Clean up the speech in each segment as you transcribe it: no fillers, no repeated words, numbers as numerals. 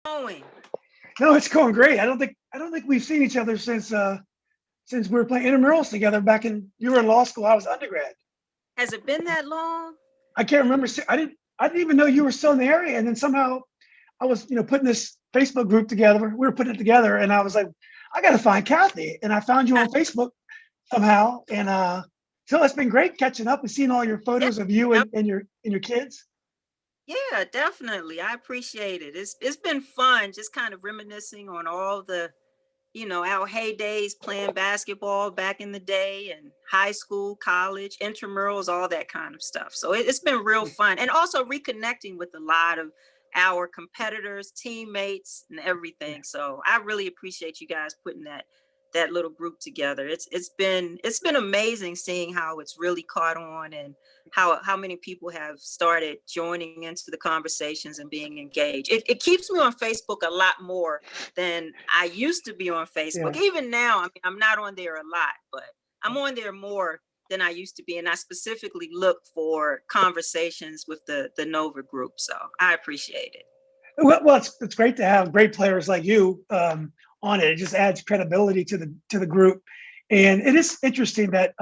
Going. No, it's going great. I don't think we've seen each other since we were playing intramurals together back in you were in law school. I was undergrad. Has it been that long? I can't remember. I didn't even know you were still in the area. And then somehow I was, putting this Facebook group together. We were putting it together, and I was like, I got to find Cathy, and I found you on Facebook somehow. And so it's been great catching up and seeing all your Yeah, photos of you yep, and your kids. yeah, definitely. I appreciate it. It's been fun, just kind of reminiscing on all the, our heydays playing basketball back in the day and high school, college, intramurals, all that kind of stuff. So it's been real fun, and also reconnecting with a lot of our competitors, teammates, and everything. So I really appreciate you guys putting that little group together. It's been amazing seeing how it's really caught on, and how many people have started joining into the conversations and being engaged. It keeps me on Facebook a lot more than I used to be on Facebook. Yeah. Even now, I mean, I'm not on there a lot, but I'm on there more than I used to be. And I specifically look for conversations with the Nova group. So I appreciate it. Well, it's great to have great players like you on it. It just adds credibility to the group, and it is interesting that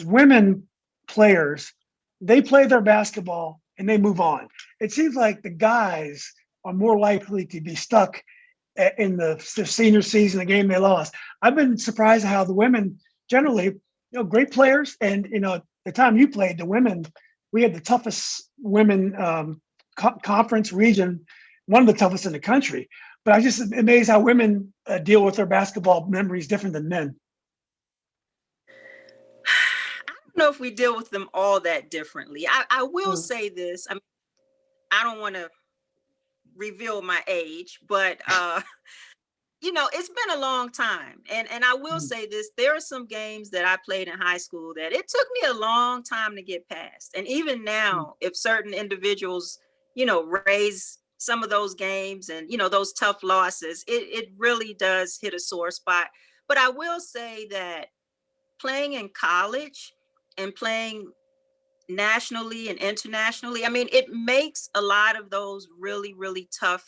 women players, they play their basketball and they move on. It seems like the guys are more likely to be stuck in the senior season, the game they lost. I've been surprised how the women generally, great players, and the time you played, the women, we had the toughest women conference region, one of the toughest in the country. But I just amazed how women deal with their basketball memories different than men. I don't know if we deal with them all that differently. I will Mm. say this. I mean, I don't want to reveal my age, but it's been a long time. And I will Mm. say this, there are some games that I played in high school that it took me a long time to get past. And even Mm. now, if certain individuals, raise some of those games and, those tough losses, it really does hit a sore spot. But I will say that playing in college and playing nationally and internationally, I mean, it makes a lot of those really, really tough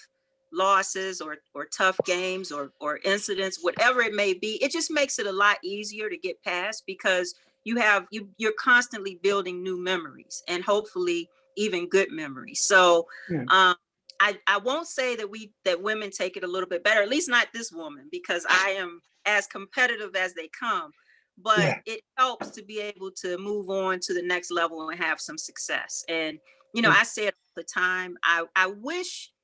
losses or tough games or incidents, whatever it may be, it just makes it a lot easier to get past, because you're constantly building new memories, and hopefully even good memories. So Yeah. um I won't say that women take it a little bit better, at least not this woman, because I am as competitive as they come, but Yeah. it helps to be able to move on to the next level and have some success. And Yeah. I say it all the time, I wish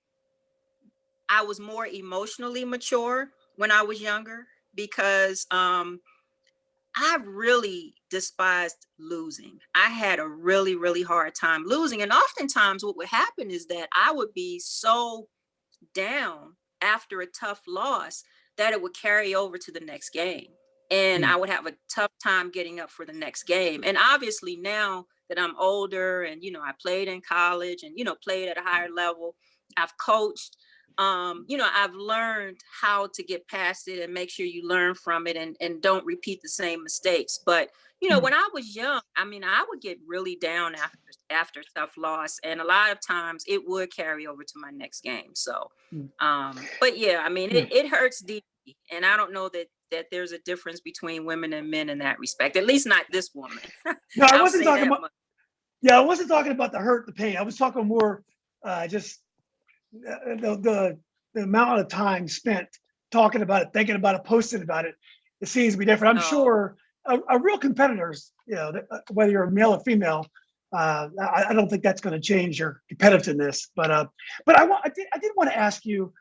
I was more emotionally mature when I was younger, because I really despised losing. I had a really, really hard time losing. And oftentimes what would happen is that I would be so down after a tough loss that it would carry over to the next game. And Mm. I would have a tough time getting up for the next game. And obviously now that I'm older and, I played in college and, played at a higher level, I've coached, I've learned how to get past it and make sure you learn from it, and don't repeat the same mistakes. But, Mm. when I was young, I mean, I would get really down after tough loss. And a lot of times it would carry over to my next game. So, Mm. but yeah, I mean, Yeah. it hurts deeply. And I don't know that there's a difference between women and men in that respect, at least not this woman. No, I I'll wasn't say talking that about. much. Yeah, I wasn't talking about the hurt, the pain. I was talking more just the amount of time spent talking about it, thinking about it, posting about it. It seems to be different. I'm No, sure a real competitors, whether you're male or female, I don't think that's going to change your competitiveness. But I did want to ask you.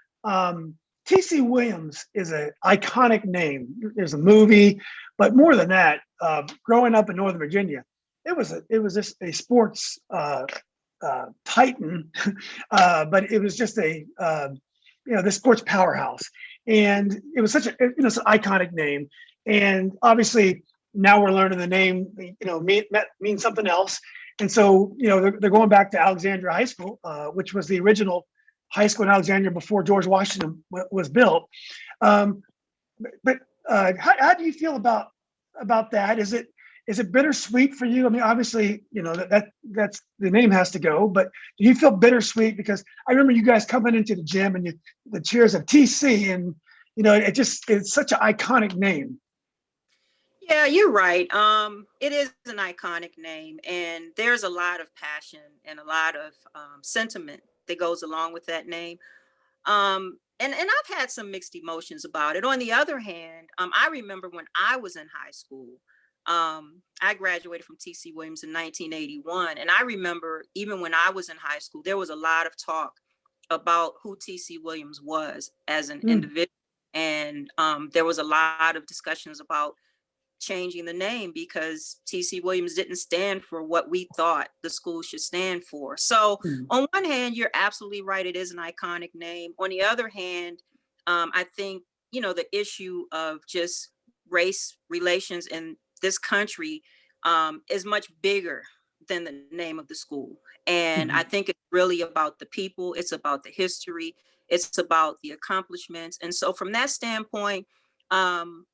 TC Williams is an iconic name. There's a movie, but more than that, growing up in Northern Virginia, it was just a sports titan, but it was just the sports powerhouse, and it was such a it's an iconic name, and obviously now we're learning the name means something else, and so they're going back to Alexandria High School, which was the original high school in Alexandria before George Washington was built. Um, but how do you feel about that? is it bittersweet for you? I mean, obviously, you know, that's the name has to go, but do you feel bittersweet? Because I remember you guys coming into the gym and the cheers of TC, and you know, it's such an iconic name. Yeah, you're right. It is an iconic name, and there's a lot of passion and a lot of sentiment that goes along with that name. And I've had some mixed emotions about it. On the other hand, I remember when I was in high school. I graduated from TC Williams in 1981, and I remember even when I was in high school, there was a lot of talk about who TC Williams was as an Mm, individual, and there was a lot of discussions about changing the name because TC Williams didn't stand for what we thought the school should stand for. So, mm, on one hand, you're absolutely right. It is an iconic name. On the other hand, I think, the issue of just race relations in this country is much bigger than the name of the school. And I mm, think it's really about the people, it's about the history, it's about the accomplishments. And so, from that standpoint,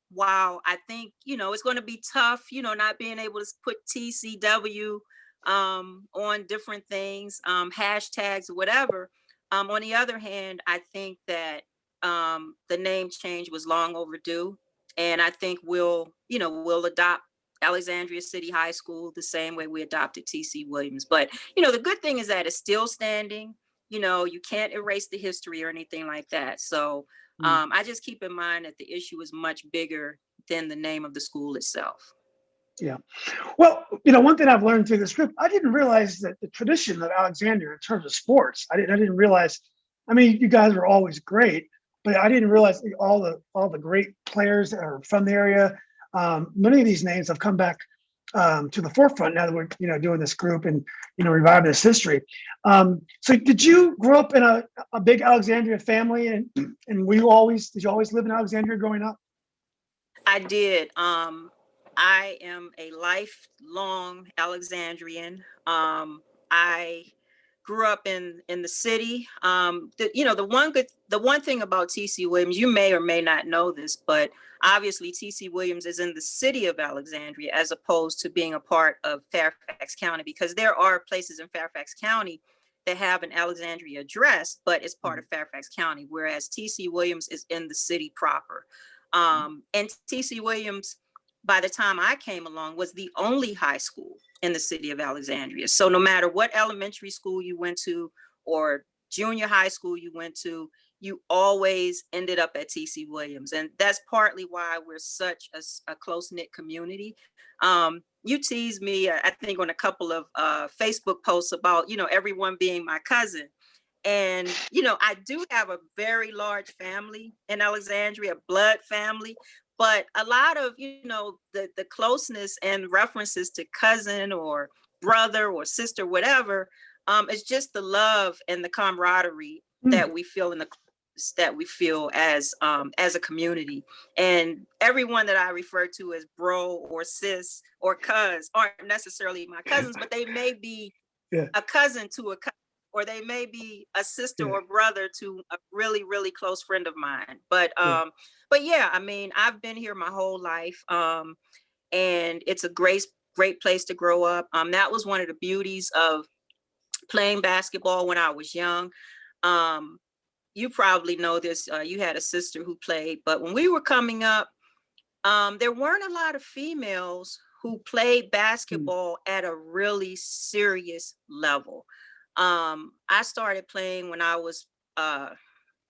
while I think, it's going to be tough, not being able to put TCW on different things, hashtags or whatever. On the other hand, I think that the name change was long overdue. And I think we'll adopt Alexandria City High School the same way we adopted TC Williams. But, the good thing is that it's still standing. You can't erase the history or anything like that. So, mm. I just keep in mind that the issue is much bigger than the name of the school itself. Yeah. Well, you know, one thing I've learned through this group, I didn't realize that the tradition of Alexandria in terms of sports. I didn't realize. I mean, you guys are always great, but I didn't realize all the great players that are from the area. Many of these names have come back to the forefront now that we're doing this group and reviving this history. So, did you grow up in a big Alexandria family, and did you always live in Alexandria growing up? I did. I am a lifelong Alexandrian. I grew up in the city. The one thing about TC Williams, you may or may not know this, but obviously TC Williams is in the city of Alexandria as opposed to being a part of Fairfax County, because there are places in Fairfax County that have an Alexandria address, but it's part of Fairfax County, whereas TC Williams is in the city proper. And TC Williams, by the time I came along, was the only high school in the city of Alexandria. So no matter what elementary school you went to or junior high school you went to, you always ended up at TC Williams. And that's partly why we're such a close-knit community. You tease me, I think, on a couple of Facebook posts about, everyone being my cousin. And, I do have a very large family in Alexandria, blood family, but a lot of, the closeness and references to cousin or brother or sister, whatever, it's just the love and the camaraderie Mm, that we feel in the that we feel as a community. And everyone that I refer to as bro or sis or cuz aren't necessarily my cousins, but they may be yeah, a cousin to a cousin, or they may be a sister yeah, or brother to a really, really close friend of mine. yeah. But yeah, I mean, I've been here my whole life. And it's a great place to grow up. That was one of the beauties of playing basketball when I was young. Um, you probably know this. You had a sister who played, but when we were coming up, there weren't a lot of females who played Mm, basketball at a really serious level. I started playing when I was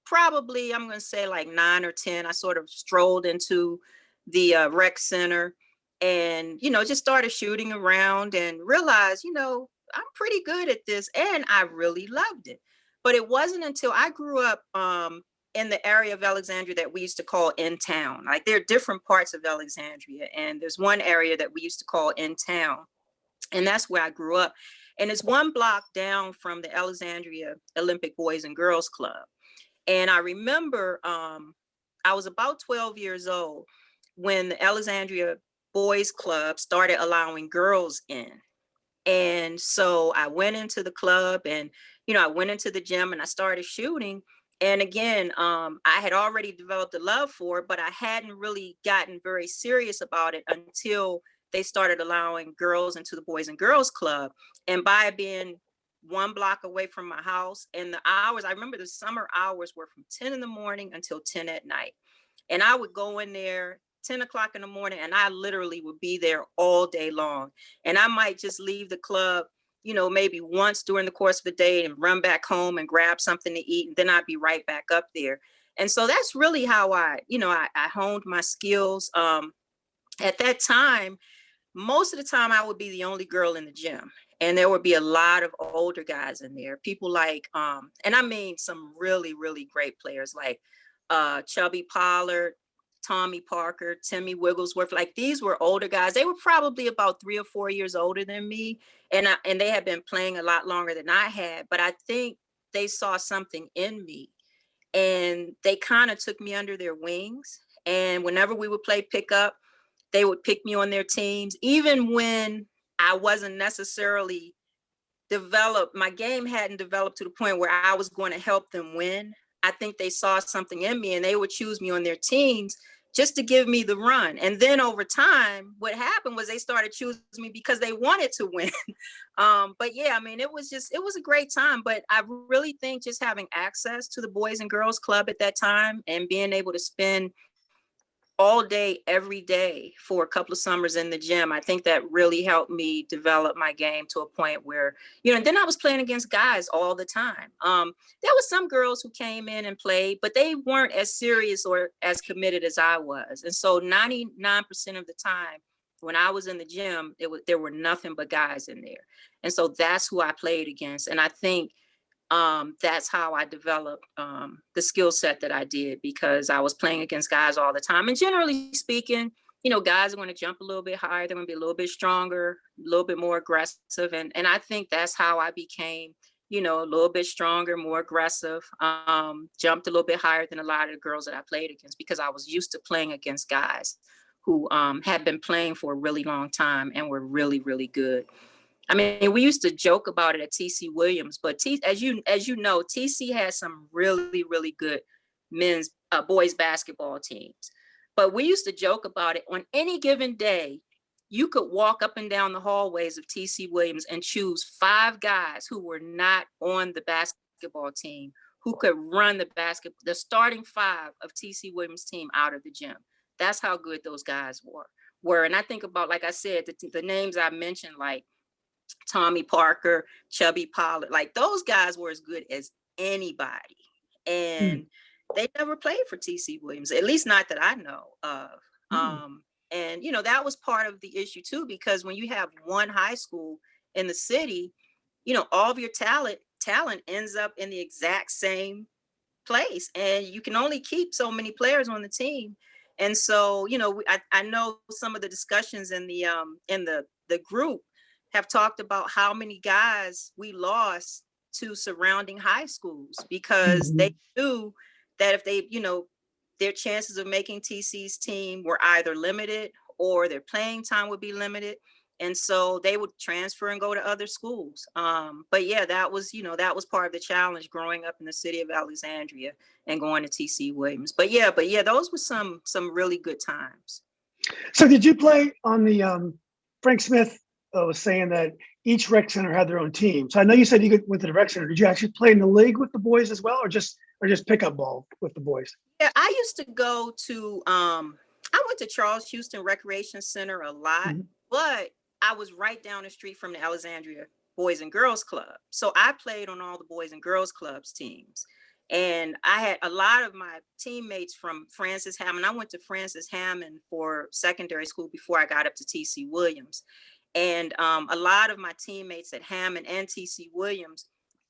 probably, I'm going to say like 9 or 10. I sort of strolled into the rec center and, just started shooting around and realized, I'm pretty good at this. And I really loved it. But it wasn't until I grew up in the area of Alexandria that we used to call in town. Like there are different parts of Alexandria, and there's one area that we used to call in town. And that's where I grew up. And it's one block down from the Alexandria Olympic Boys and Girls Club. And I remember I was about 12 years old when the Alexandria Boys Club started allowing girls in. And so I went into the club and, I went into the gym and I started shooting. And again, I had already developed a love for it, but I hadn't really gotten very serious about it until they started allowing girls into the Boys and Girls Club. And by being 1 block away from my house, and the hours, I remember the summer hours were from 10 in the morning until 10 at night. And I would go in there 10 o'clock in the morning, and I literally would be there all day long. And I might just leave the club, maybe once during the course of the day and run back home and grab something to eat. And then I'd be right back up there. And so that's really how I honed my skills. At that time, most of the time I would be the only girl in the gym. And there would be a lot of older guys in there. People like, and I mean some really, really great players like Chubby Pollard, Tommy Parker, Timmy Wigglesworth. Like, these were older guys. They were probably about 3 or 4 years older than me. And they had been playing a lot longer than I had. But I think they saw something in me. And they kind of took me under their wings. And whenever we would play pickup, they would pick me on their teams, even when I wasn't necessarily developed. My game hadn't developed to the point where I was going to help them win. I think they saw something in me, and they would choose me on their teams just to give me the run. And then over time, what happened was they started choosing me because they wanted to win. But yeah, I mean, it was a great time. But I really think just having access to the Boys and Girls Club at that time and being able to spend all day, every day for a couple of summers in the gym, I think that really helped me develop my game to a point where, and then I was playing against guys all the time. There was some girls who came in and played, but they weren't as serious or as committed as I was. And so 99% of the time when I was in the gym, there were nothing but guys in there. And so that's who I played against. And I think that's how I developed the skill set that I did, because I was playing against guys all the time. And generally speaking, guys are going to jump a little bit higher. They're going to be a little bit stronger, a little bit more aggressive. And I think that's how I became, a little bit stronger, more aggressive, jumped a little bit higher than a lot of the girls that I played against, because I was used to playing against guys who had been playing for a really long time and were really, really good. I mean, we used to joke about it at TC Williams, but as you know, TC has some really, really good boys basketball teams. But we used to joke about it. On any given day, you could walk up and down the hallways of TC Williams and choose 5 guys who were not on the basketball team who could run the starting 5 of TC Williams' team out of the gym. That's how good those guys were. And I think about, like I said, the names I mentioned, like Tommy Parker, Chubby Pollard, like those guys were as good as anybody. And they never played for TC Williams, at least not that I know of. And, that was part of the issue too, because when you have one high school in the city, all of your talent ends up in the exact same place, and you can only keep so many players on the team. And so, I know some of the discussions in the group have talked about how many guys we lost to surrounding high schools, because they knew that if they, their chances of making TC's team were either limited or their playing time would be limited. And so they would transfer and go to other schools. But yeah, that was part of the challenge growing up in the city of Alexandria and going to TC Williams. But yeah, those were some really good times. So did you play on the Frank Smith was saying that each rec center had their own team. So I know you said you went to the rec center. Did you actually play in the league with the boys as well, or just pickup ball with the boys? Yeah, I used to go to I went to Charles Houston Recreation Center a lot, but I was right down the street from the Alexandria Boys and Girls Club. So I played on all the Boys and Girls Clubs teams. And I had a lot of my teammates from Francis Hammond. I went to Francis Hammond for secondary school before I got up to TC Williams. And a lot of my teammates at Hammond and TC Williams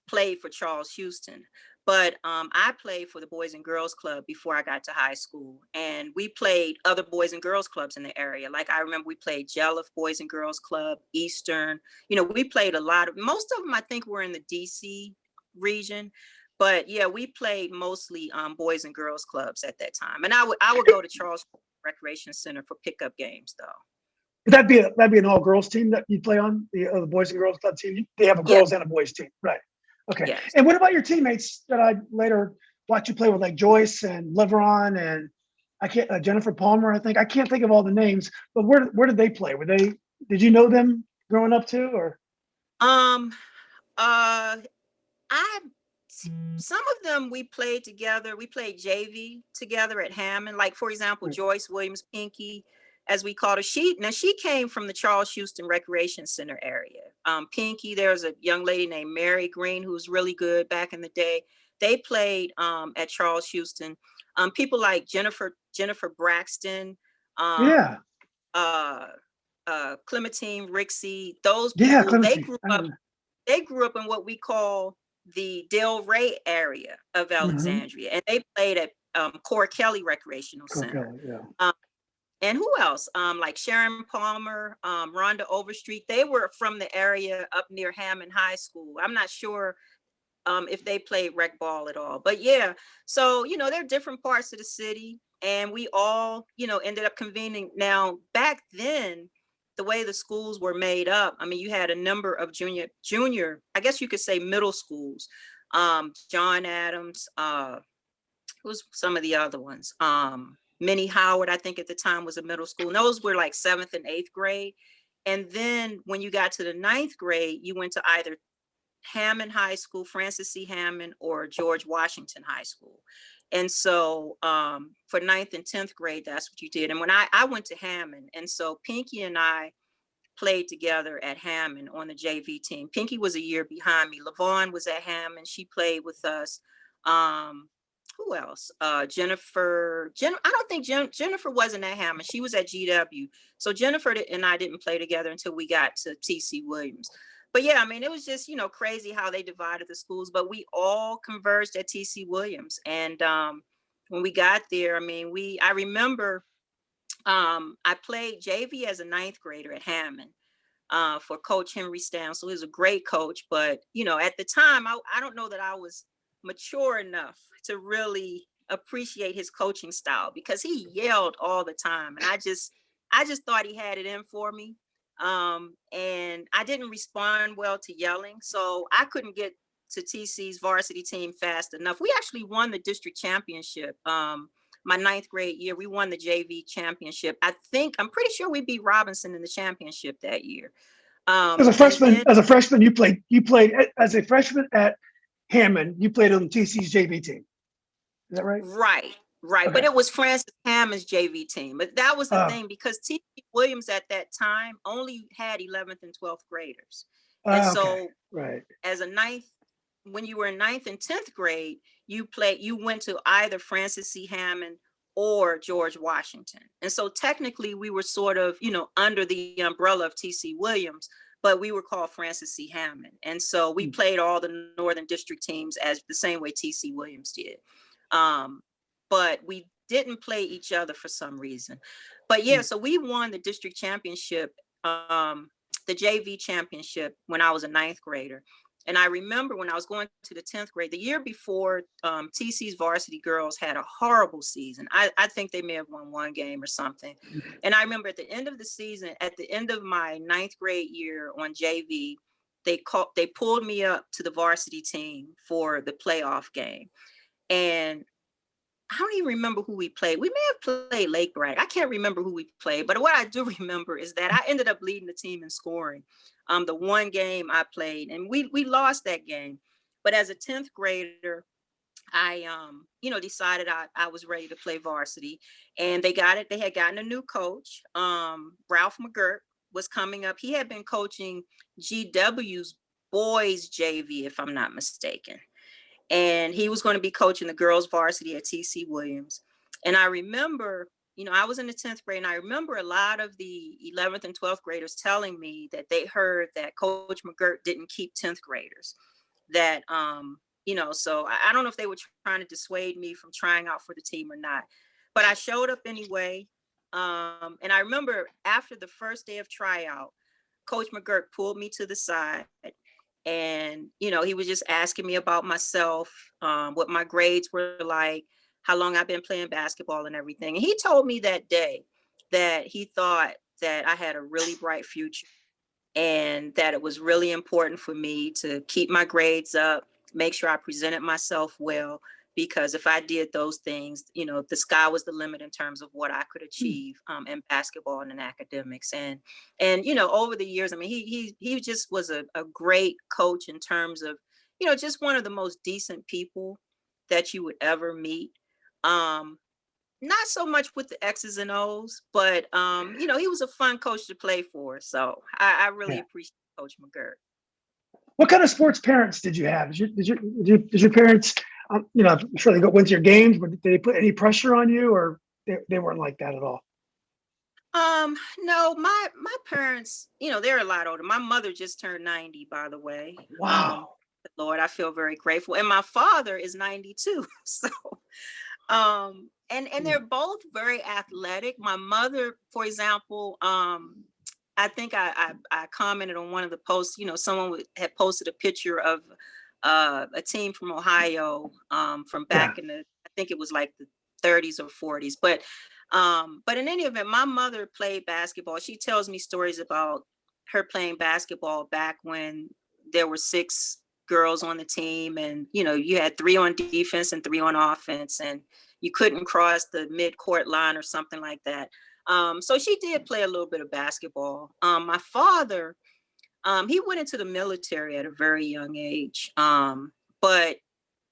played for Charles Houston. But I played for the Boys and Girls Club before I got to high school. And we played other Boys and Girls Clubs in the area. Like, I remember we played Jelliff Boys and Girls Club, Eastern. We played most of them, I think, were in the DC region. But yeah, we played mostly Boys and Girls Clubs at that time. And I would go to Charles Recreation Center for pickup games, though. That'd be an all girls team that you play on, the Boys and Girls Club team. They have a girls and a boys team, right? Okay. Yes. And what about your teammates that I later watched you play with, like Joyce and Leveron and I can't, Jennifer Palmer, I think. I can't think of all the names, but where did they play? Did you know them growing up too, or? Um, uh, I some of them we played together. We played JV together at Hammond. Like for example, Joyce Williams, Pinky, as we called her. She came from the Charles Houston Recreation Center area. Pinky, there's a young lady named Mary Green who was really good back in the day. They played at Charles Houston. People like Jennifer Braxton, um, Yeah, uh, Clementine Rixey. Those yeah, people Clemency. I know. they grew up in what we call the Del Rey area of Mm-hmm. Alexandria, and they played at Core Kelly Recreational Cool Center. Kelly, yeah. Um, and who else? Like Sharon Palmer, Rhonda Overstreet. They were from the area up near Hammond High School. I'm not sure if they played rec ball at all, but yeah. So there are different parts of the city, and we all ended up convening. Now back then, the way the schools were made up, I mean, you had a number of junior, I guess you could say middle schools. John Adams, who's some of the other ones? Minnie Howard, I think at the time was a middle school. And those were like 7th and 8th grade. And then when you got to the 9th grade, you went to either Hammond High School, Francis C. Hammond, or George Washington High School. And so for 9th and 10th grade, that's what you did. And when I went to Hammond, and so Pinky and I played together at Hammond on the JV team. Pinky was a year behind me. LaVon was at Hammond. She played with us. Who else? Jennifer. I don't think Jennifer wasn't at Hammond. She was at GW. So Jennifer and I didn't play together until we got to TC Williams. But yeah, I mean, it was just, crazy how they divided the schools, but we all converged at TC Williams. And when we got there, I mean, I remember I played JV as a 9th grader at Hammond for Coach Henry Stam. So he was a great coach. But, at the time, I don't know that I was mature enough to really appreciate his coaching style, because he yelled all the time. And I just thought he had it in for me. And I didn't respond well to yelling. So I couldn't get to TC's varsity team fast enough. We actually won the district championship. My 9th grade year, we won the JV championship. I'm pretty sure we beat Robinson in the championship that year. As a And freshman, then you played as a freshman at Hammond. You played on TC's JV team. Is that right? right. Okay. But it was Francis Hammond's JV team. But that was the thing, because TC Williams at that time only had 11th and 12th graders. And Okay. so Right. as when you were in 9th and 10th grade, you went to either Francis C. Hammond or George Washington. And so technically we were sort of, under the umbrella of TC Williams, but we were called Francis C. Hammond. And so we played all the Northern District teams as the same way TC Williams did. But we didn't play each other for some reason. But yeah, so we won the district championship, the JV championship, when I was a 9th grader. And I remember when I was going to the 10th grade, the year before, TC's varsity girls had a horrible season. I think they may have won one game or something. And I remember at the end of the season, at the end of my 9th grade year on JV, they pulled me up to the varsity team for the playoff game. And I don't even remember who we played. We may have played Lake Bragg. I can't remember who we played, but what I do remember is that I ended up leading the team in scoring. The one game I played, and we lost that game. But as a 10th grader, I decided I was ready to play varsity, and they had gotten a new coach. Ralph McGirt was coming up. He had been coaching GW's boys JV, if I'm not mistaken. And he was going to be coaching the girls varsity at TC Williams. And I remember, I was in the 10th grade, and I remember a lot of the 11th and 12th graders telling me that they heard that Coach McGirt didn't keep 10th graders. That, so I don't know if they were trying to dissuade me from trying out for the team or not, but I showed up anyway. And I remember after the first day of tryout, Coach McGirt pulled me to the side, and he was just asking me about myself, what my grades were like, how long I've been playing basketball and everything. And he told me that day that he thought that I had a really bright future, and that it was really important for me to keep my grades up, make sure I presented myself well, because if I did those things, the sky was the limit in terms of what I could achieve in basketball and in academics. And over the years, I mean, he just was a great coach in terms of, just one of the most decent people that you would ever meet. Not so much with the X's and O's, but he was a fun coach to play for. So I really Yeah. appreciate Coach McGirt. What kind of sports parents did you have? Did your parents, I'm sure they went to your games, but did they put any pressure on you, or they weren't like that at all? No, my parents, they're a lot older. My mother just turned 90, by the way. Wow. Lord, I feel very grateful. And my father is 92. So and they're both very athletic. My mother, for example, I think I commented on one of the posts, someone had posted a picture of a team from Ohio from Yeah. back in I think it was like the 30s or 40s. But in any event, my mother played basketball. She tells me stories about her playing basketball back when there were 6 girls on the team, and you had 3 on defense and 3 on offense, and you couldn't cross the mid-court line or something like that. So she did play a little bit of basketball. My father, he went into the military at a very young age, but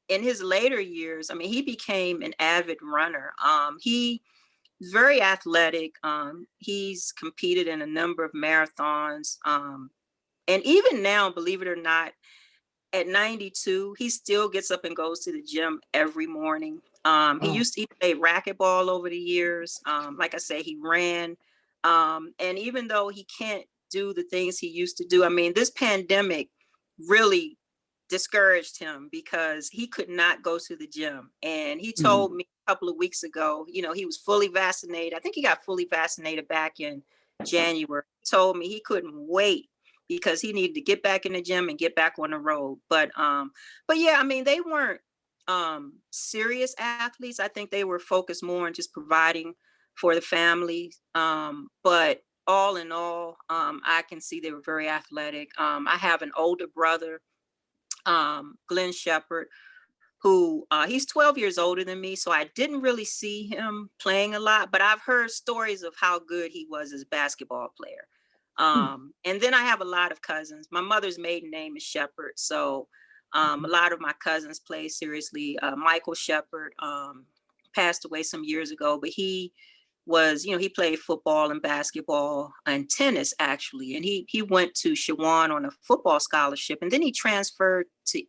in his later years, I mean, he became an avid runner. He's very athletic. He's competed in a number of marathons. And even now, believe it or not, at 92, he still gets up and goes to the gym every morning. Oh, He played racquetball over the years. Like I say, he ran. And even though he can't do the things he used to do, I mean, this pandemic really discouraged him because he could not go to the gym. And he told me a couple of weeks ago, he was fully vaccinated. I think he got fully vaccinated back in January. He told me he couldn't wait because he needed to get back in the gym and get back on the road. But yeah, I mean, they weren't serious athletes. I think they were focused more on just providing for the family. But all in all, I can see they were very athletic. I have an older brother, Glenn Shepard, who he's 12 years older than me. So I didn't really see him playing a lot, but I've heard stories of how good he was as a basketball player. And then I have a lot of cousins. My mother's maiden name is Shepard. So a lot of my cousins play seriously. Michael Shepard passed away some years ago, but he was, he played football and basketball and tennis actually. And he went to Shawan on a football scholarship. And then he transferred to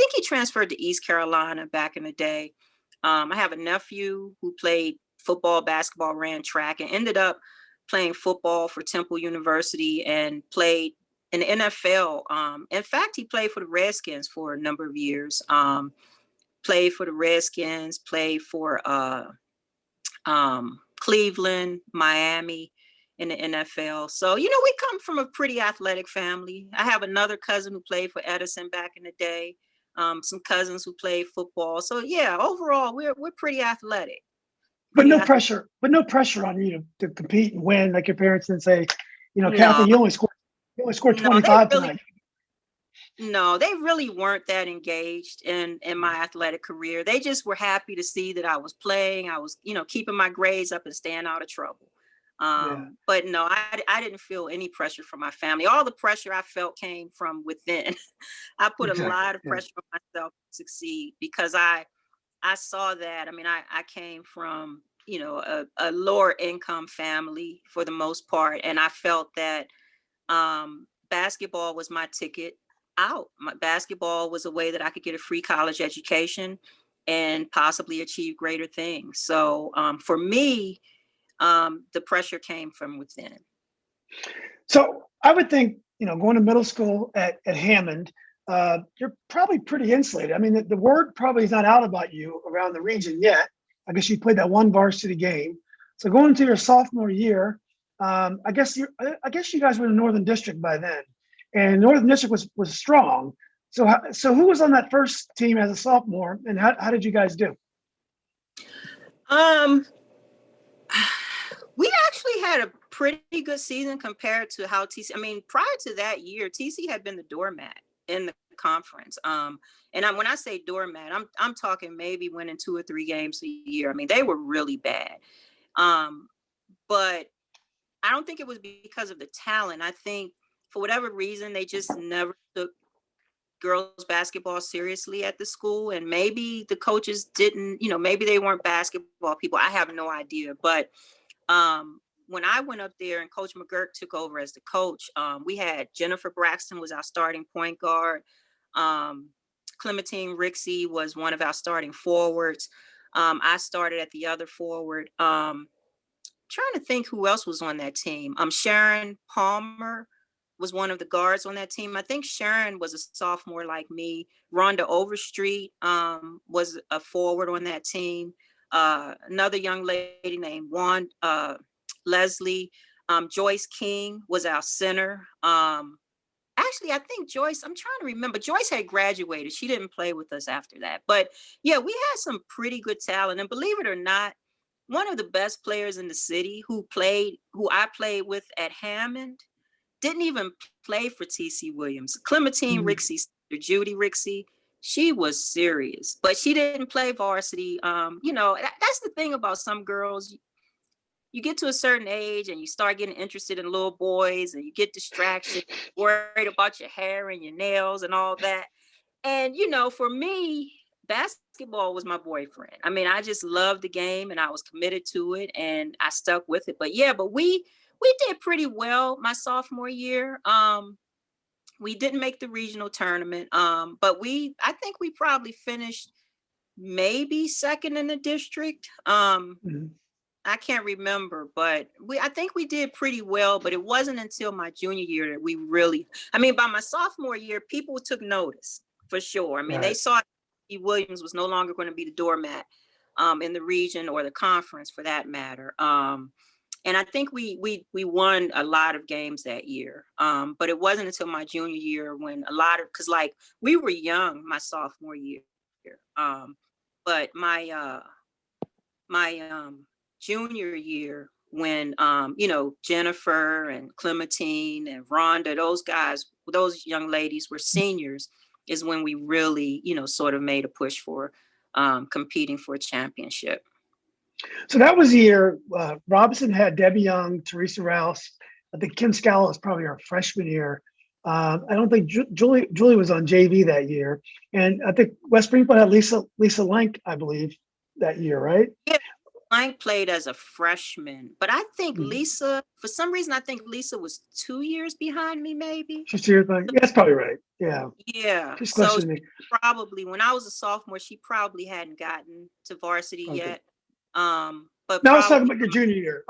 I think he transferred to East Carolina back in the day. I have a nephew who played football, basketball, ran track, and ended up playing football for Temple University and played in the NFL. In fact, he played for the Redskins for a number of years. Played for the Redskins, played for Cleveland, Miami in the NFL. So, we come from a pretty athletic family. I have another cousin who played for Edison back in the day. Some cousins who played football. So yeah, overall, we're pretty athletic. but Pretty no athletic. pressure. But no pressure on you to compete and win. Like your parents didn't say, Cathy, No, you only scored no, they 25 really tonight. no, they really weren't that engaged in my athletic career. They just were happy to see that I was playing. I was, keeping my grades up and staying out of trouble. Yeah. But no, I didn't feel any pressure from my family. All the pressure I felt came from within. I put a Exactly. lot of Yeah. pressure on myself to succeed because I saw that. I mean, I came from, a lower income family for the most part. And I felt that basketball was my ticket out. My basketball was a way that I could get a free college education and possibly achieve greater things. So for me, the pressure came from within. So I would think, going to middle school at Hammond, you're probably pretty insulated. I mean, the word probably is not out about you around the region yet. I guess you played that one varsity game. So going into your sophomore year, I guess you guys were in the Northern District by then, and Northern District was strong. So who was on that first team as a sophomore, and how did you guys do? Um, we actually had a pretty good season compared to how TC. I mean, prior to that year, TC had been the doormat in the conference. When I say doormat, I'm talking maybe winning 2 or 3 games a year. I mean, they were really bad. But I don't think it was because of the talent. I think for whatever reason, they just never took girls basketball seriously at the school. And maybe the coaches didn't, maybe they weren't basketball people. I have no idea. But when I went up there and Coach McGurk took over as the coach, we had Jennifer Braxton was our starting point guard. Clementine Rixey was one of our starting forwards. I started at the other forward. Trying to think who else was on that team. Sharon Palmer was one of the guards on that team. I think Sharon was a sophomore like me. Rhonda Overstreet was a forward on that team. Another young lady named Leslie. Joyce King was our center. Actually, I think Joyce, I'm trying to remember. Joyce had graduated. She didn't play with us after that. But yeah, we had some pretty good talent. And believe it or not, one of the best players in the city who I played with at Hammond, didn't even play for TC Williams. Clementine Rixey, Judy Rixey, she was serious, but she didn't play varsity. That's the thing about some girls. You get to a certain age and you start getting interested in little boys and you get distracted, worried about your hair and your nails and all that. And, for me, basketball was my boyfriend. I mean, I just loved the game and I was committed to it and I stuck with it. But we did pretty well my sophomore year. We didn't make the regional tournament. But I think we probably finished maybe second in the district. I can't remember, but I think we did pretty well, but it wasn't until my junior year that we really, by my sophomore year, people took notice for sure. They saw Williams was no longer going to be the doormat in the region or the conference for that matter. And I think we won a lot of games that year. But it wasn't until my junior year when because we were young my sophomore year. But my junior year when Jennifer and Clementine and Rhonda, those young ladies were seniors, is when we really sort of made a push for competing for a championship. So that was the year Robinson had Debbie Young, Teresa Rouse. I think Kim Scala was probably our freshman year. I don't think Julie was on JV that year, and I think West Springfield had Lisa Lank, I believe, that year, right? Yeah. Lank played as a freshman, but I think Lisa, for some reason, I think Lisa was 2 years behind me, maybe. She's 2 years behind. Yeah, that's probably right. Yeah. Yeah. She's So probably when I was a sophomore, she probably hadn't gotten to varsity yet. But no, I was talking about your junior year.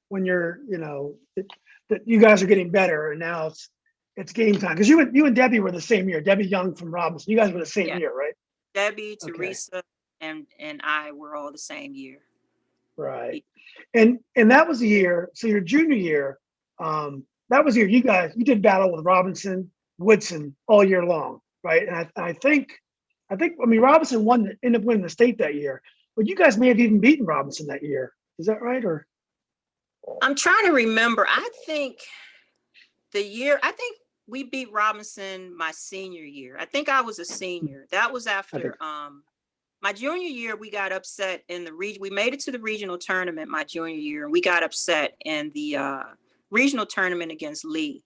When you're, that you guys are getting better, and now it's game time. Because you and Debbie were the same year. Debbie Young from Robinson. You guys were the same year, right? Debbie, Teresa, and I were all the same year. Right. And that was the year. So your junior year, that was the year you did battle with Robinson, Woodson all year long, right? And I think Robinson ended up winning the state that year, but you guys may have even beaten Robinson that year. Is that right? Or I'm trying to remember. I think we beat Robinson my senior year. I think I was a senior. That was after my junior year. We got upset in the region. We made it to the regional tournament my junior year, and we got upset in the regional tournament against Lee.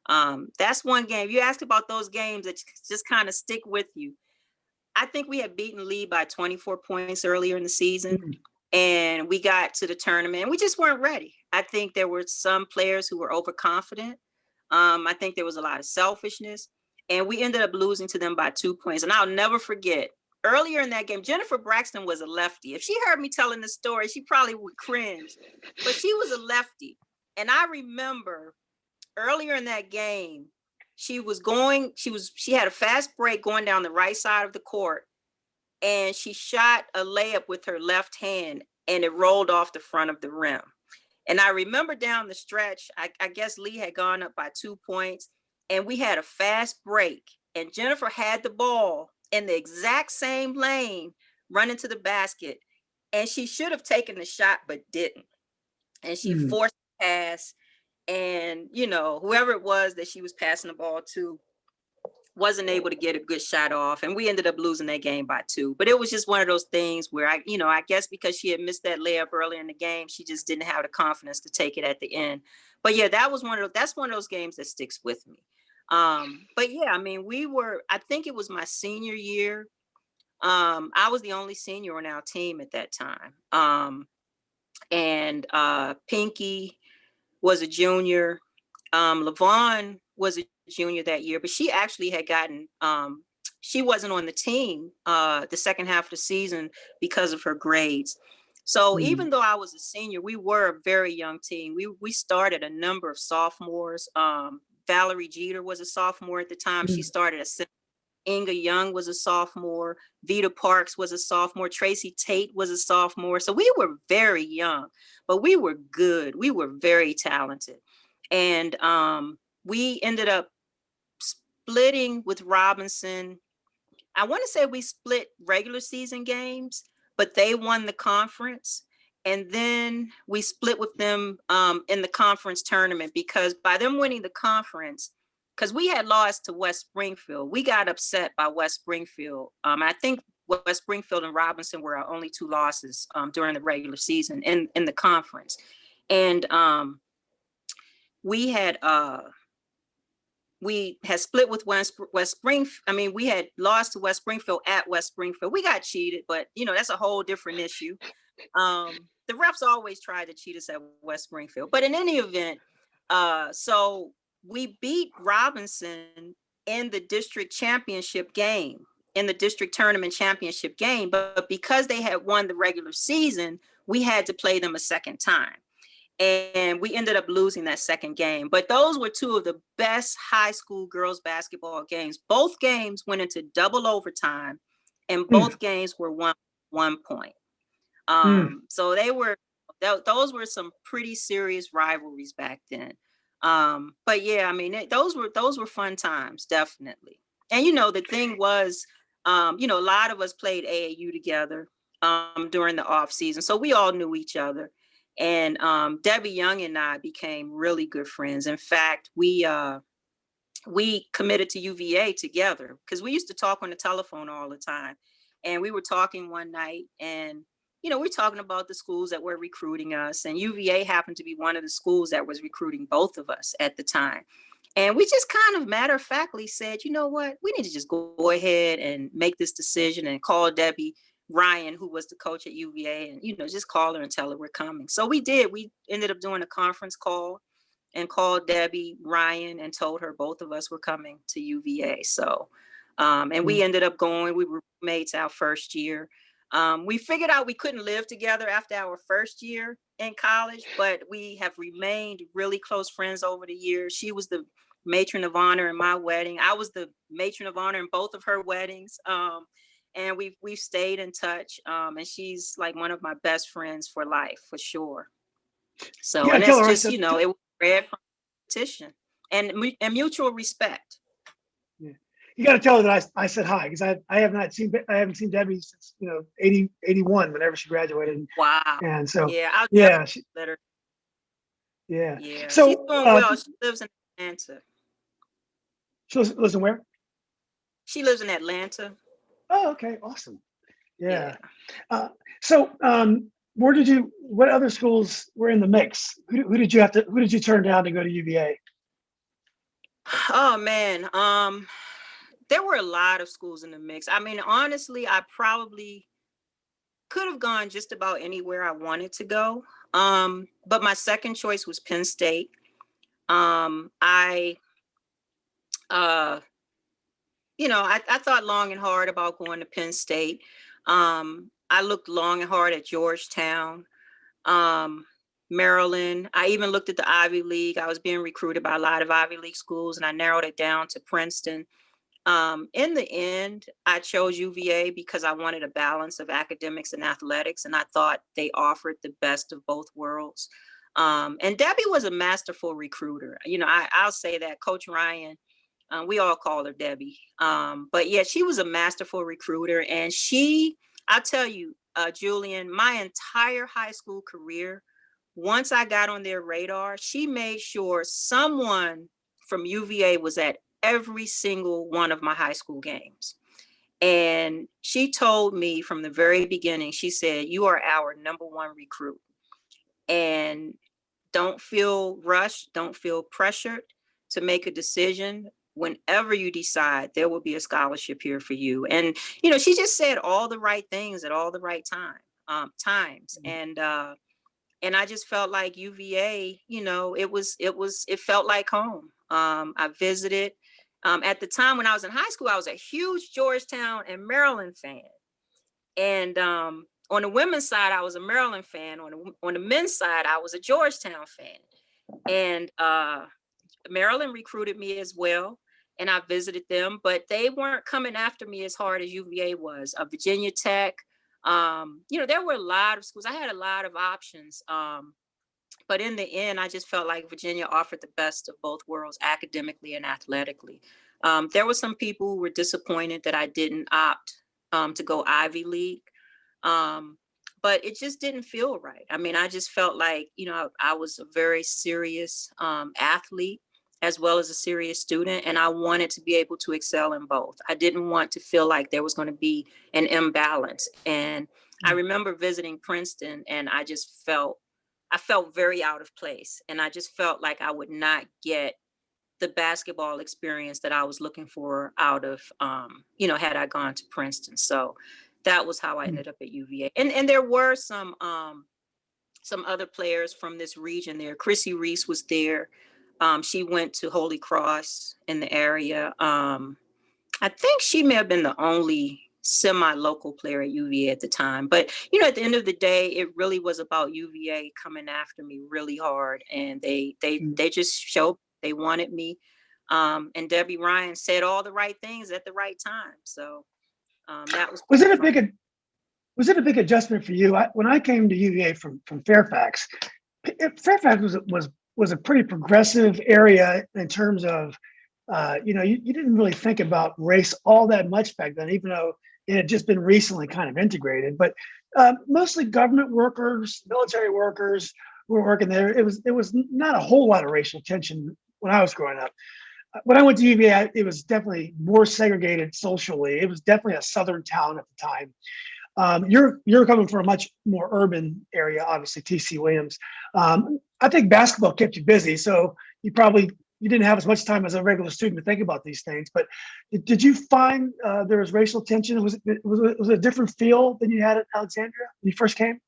That's one game. You asked about those games that just kind of stick with you. I think we had beaten Lee by 24 points earlier in the season, and we got to the tournament and we just weren't ready. I think there were some players who were overconfident. I think there was a lot of selfishness, and we ended up losing to them by 2 points. And I'll never forget, earlier in that game, Jennifer Braxton was a lefty. If she heard me telling the story, she probably would cringe, but she was a lefty. And I remember earlier in that game, she had a fast break going down the right side of the court, and she shot a layup with her left hand, and it rolled off the front of the rim. And I remember down the stretch, I guess Lee had gone up by 2 points, and we had a fast break, and Jennifer had the ball in the exact same lane running to the basket, and she should have taken the shot but didn't. And she forced the pass, and whoever it was that she was passing the ball to wasn't able to get a good shot off, and we ended up losing that game by 2. But it was just one of those things where I guess because she had missed that layup early in the game, she just didn't have the confidence to take it at the end. But yeah, that's one of those games that sticks with me. But yeah, I mean, I think it was my senior year. I was the only senior on our team at that time. And Pinky was a junior. LaVon was a junior that year, but she actually had gotten, she wasn't on the team the second half of the season because of her grades. So even though I was a senior, we were a very young team. We started a number of sophomores. Valerie Jeter was a sophomore at the time. She started a Inga Young was a sophomore. Vita Parks was a sophomore. Tracy Tate was a sophomore. So we were very young, but we were good. We were very talented. And we ended up splitting with Robinson. I want to say we split regular season games, but they won the conference. And then we split with them in the conference tournament, because by them winning the conference, because we had lost to West Springfield, we got upset by West Springfield. I think West Springfield and Robinson were our only 2 losses during the regular season in the conference. And we had split with West Springfield. I mean, we had lost to West Springfield at West Springfield. We got cheated, but that's a whole different issue. The refs always try to cheat us at West Springfield. But in any event, so we beat Robinson in the district championship game, in the district tournament championship game. But because they had won the regular season, we had to play them a second time. And we ended up losing that second game. But those were 2 of the best high school girls basketball games. Both games went into double overtime, and both games were 1 point. So those were some pretty serious rivalries back then. But yeah, I mean, those were fun times, definitely. And the thing was, a lot of us played AAU together during the off season, so we all knew each other. And Debbie Young and I became really good friends. In fact, we committed to UVA together because we used to talk on the telephone all the time. And we were talking one night, and we're talking about the schools that were recruiting us, and UVA happened to be one of the schools that was recruiting both of us at the time. And we just kind of matter-of-factly said, you know what, we need to just go ahead and make this decision and call Debbie Ryan, who was the coach at UVA, and just call her and tell her we're coming. So we did. We ended up doing a conference call and called Debbie Ryan and told her both of us were coming to UVA. So and we ended up going. We were roommates our first year. We figured out we couldn't live together after our first year in college, but we have remained really close friends over the years. She was the matron of honor in my wedding. I was the matron of honor in both of her weddings. And we've stayed in touch. And she's like one of my best friends for life, for sure. So, and that's just, it was bred from competition and mutual respect. Yeah. You got to tell her that I said hi, because I haven't seen Debbie since 81, whenever she graduated. Wow. And so I'll let her. Yeah. So she's doing well. She lives in Atlanta. She lives in where? She lives in Atlanta. Oh, okay, awesome. Yeah. So what other schools were in the mix? Who did you turn down to go to UVA? Oh man, there were a lot of schools in the mix. I mean, honestly, I probably could have gone just about anywhere I wanted to go. But my second choice was Penn State. I thought long and hard about going to Penn State. I looked long and hard at Georgetown, Maryland. I even looked at the Ivy League. I was being recruited by a lot of Ivy League schools, and I narrowed it down to Princeton. In the end, I chose UVA because I wanted a balance of academics and athletics, and I thought they offered the best of both worlds. And Debbie was a masterful recruiter. I'll say that. Coach Ryan, we all call her Debbie. But yeah, she was a masterful recruiter. And I'll tell you, Julian, my entire high school career, once I got on their radar, she made sure someone from UVA was at every single one of my high school games. And she told me from the very beginning, she said, "You are our number one recruit. And don't feel rushed, don't feel pressured to make a decision. Whenever you decide, there will be a scholarship here for you." And she just said all the right things at all the right times. And I just felt like UVA, it felt like home. I visited. At the time when I was in high school, I was a huge Georgetown and Maryland fan. And on the women's side, I was a Maryland fan. On the men's side, I was a Georgetown fan. And Maryland recruited me as well, and I visited them, but they weren't coming after me as hard as UVA was. Virginia Tech, there were a lot of schools. I had a lot of options, but in the end, I just felt like Virginia offered the best of both worlds, academically and athletically. There were some people who were disappointed that I didn't opt to go Ivy League. But it just didn't feel right. I mean, I just felt like, I was a very serious athlete as well as a serious student, and I wanted to be able to excel in both. I didn't want to feel like there was going to be an imbalance. And I remember visiting Princeton, and I felt very out of place, and I just felt like I would not get the basketball experience that I was looking for out of, had I gone to Princeton. So that was how I ended up at UVA. And there were some other players from this region there. Chrissy Reese was there. She went to Holy Cross in the area. I think she may have been the only semi-local player at UVA at the time. But, at the end of the day, it really was about UVA coming after me really hard. And they just showed they wanted me. And Debbie Ryan said all the right things at the right time. So that was Was pretty it a fun. big adjustment for you? When I came to UVA from Fairfax, Fairfax was a pretty progressive area in terms of, you didn't really think about race all that much back then, even though it had just been recently kind of integrated. But mostly government workers, military workers who were working there. It was not a whole lot of racial tension when I was growing up. When I went to UVA, it was definitely more segregated socially. It was definitely a southern town at the time. You're coming from a much more urban area, obviously, TC Williams. I think basketball kept you busy, so you didn't have as much time as a regular student to think about these things. But did you find there was racial tension? Was it a different feel than you had at Alexandria when you first came?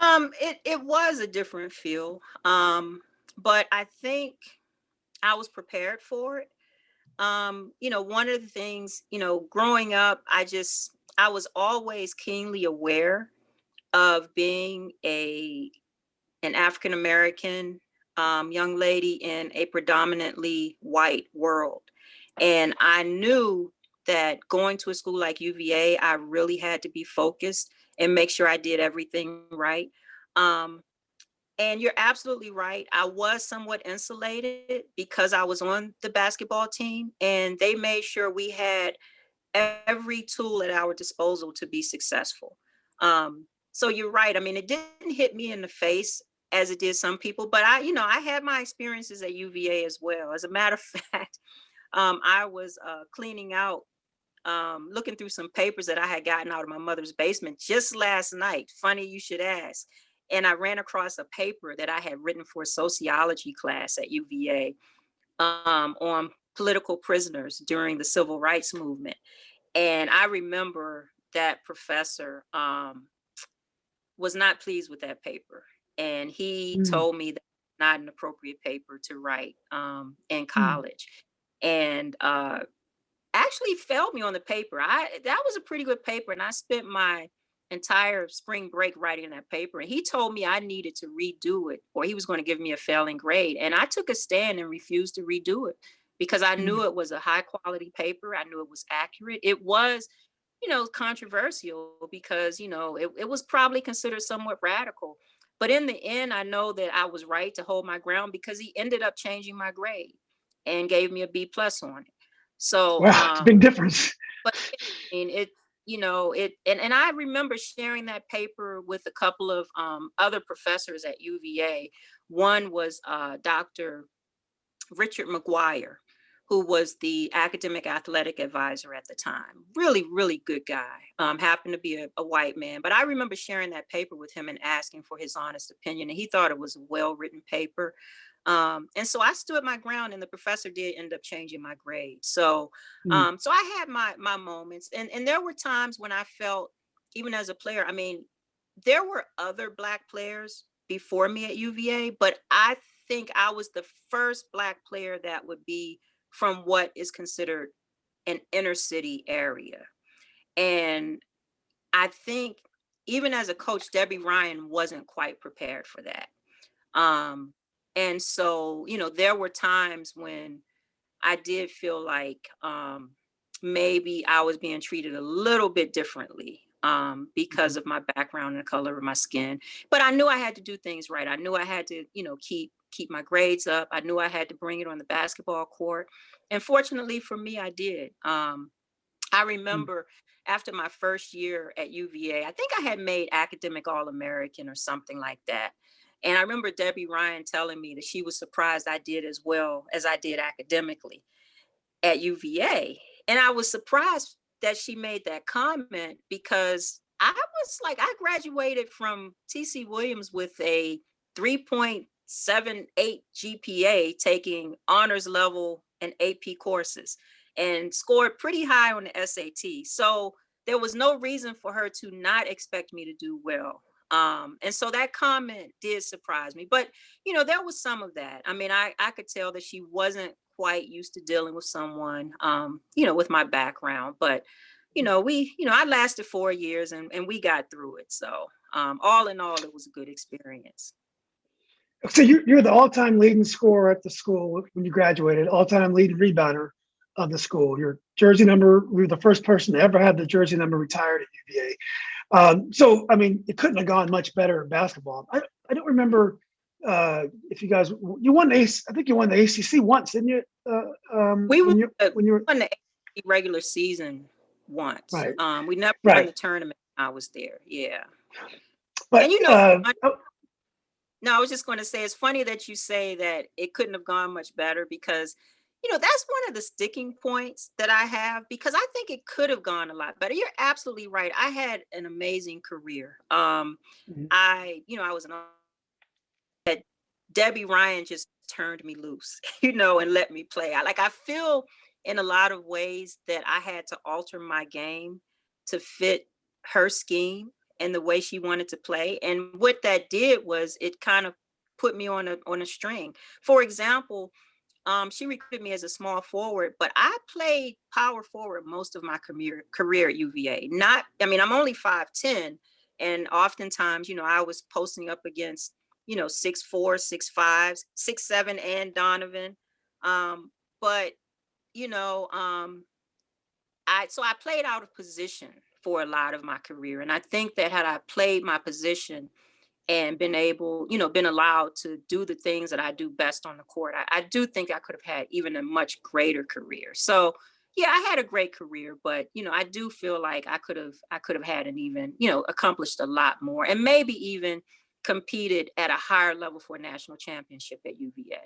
It was a different feel, but I think I was prepared for it. One of the things, growing up, I was always keenly aware of being an African American young lady in a predominantly white world. And I knew that going to a school like UVA, I really had to be focused and make sure I did everything right. Um, and you're absolutely right. I was somewhat insulated because I was on the basketball team, and they made sure we had every tool at our disposal to be successful. So you're right. I mean, it didn't hit me in the face as it did some people, but I had my experiences at UVA as well. As a matter of fact, I was cleaning out, looking through some papers that I had gotten out of my mother's basement just last night. Funny you should ask. And I ran across a paper that I had written for a sociology class at UVA on political prisoners during the civil rights movement. And I remember that professor was not pleased with that paper. And he Mm, told me that not an appropriate paper to write in mm, college. And actually failed me on the paper. That was a pretty good paper. And I spent my entire spring break writing that paper. And he told me I needed to redo it or he was going to give me a failing grade. And I took a stand and refused to redo it because I mm. knew it was a high quality paper. I knew it was accurate. It was, controversial because, it was probably considered somewhat radical. But in the end, I know that I was right to hold my ground because he ended up changing my grade and gave me a B+ on it. So, Wow, it's a big difference. but yeah, I mean, and I remember sharing that paper with a couple of other professors at UVA. One was Dr. Richard McGuire, who was the academic athletic advisor at the time. Really, really good guy. Happened to be a white man. But I remember sharing that paper with him and asking for his honest opinion. And he thought it was a well-written paper. And so I stood my ground, and the professor did end up changing my grade. So, Mm. so I had my moments, and there were times when I felt, even as a player, I mean, there were other Black players before me at UVA, but I think I was the first Black player that would be from what is considered an inner city area. And I think even as a coach, Debbie Ryan wasn't quite prepared for that. Um, and so, there were times when I did feel like maybe I was being treated a little bit differently because Mhm. of my background and the color of my skin. But I knew I had to do things right. I knew I had to, keep my grades up. I knew I had to bring it on the basketball court. And fortunately for me, I did. I Mm. remember after my first year at UVA, I think I had made academic All-American or something like that. And I remember Debbie Ryan telling me that she was surprised I did as well as I did academically at UVA. And I was surprised that she made that comment because I was like, I graduated from TC Williams with a 3.78 GPA, taking honors level and AP courses, and scored pretty high on the SAT. So there was no reason for her to not expect me to do well. And so that comment did surprise me. But there was some of that. I mean, I could tell that she wasn't quite used to dealing with someone, with my background. But, I lasted 4 years, and we got through it. So all in all, it was a good experience. So you're the all-time leading scorer at the school when you graduated, all-time leading rebounder of the school. Your jersey number, you were the first person to ever have the jersey number retired at UVA. So, I mean, it couldn't have gone much better in basketball. I don't remember if you guys, you won I think you won the ACC once, didn't you? We won When you were, the regular season once. right, We never won right. the tournament. I was there. Yeah. And But, oh, no, I was just going to say, it's funny that you say that it couldn't have gone much better because, that's one of the sticking points that I have, because I think it could have gone a lot better. You're absolutely right. I had an amazing career. mhm. I was that Debbie Ryan just turned me loose, and let me play. I feel in a lot of ways that I had to alter my game to fit her scheme and the way she wanted to play. And what that did was it kind of put me on a string. For example, she recruited me as a small forward, but I played power forward most of my career at UVA. I'm only 5'10", and oftentimes, I was posting up against, 6'4", 6'5", 6'7", and Donovan. But you know, I played out of position for a lot of my career, and I think that had I played my position and been allowed to do the things that I do best on the court, I do think I could have had even a much greater career. So yeah, I had a great career, but I do feel like I could have had an even, accomplished a lot more, and maybe even competed at a higher level for a national championship at UVA.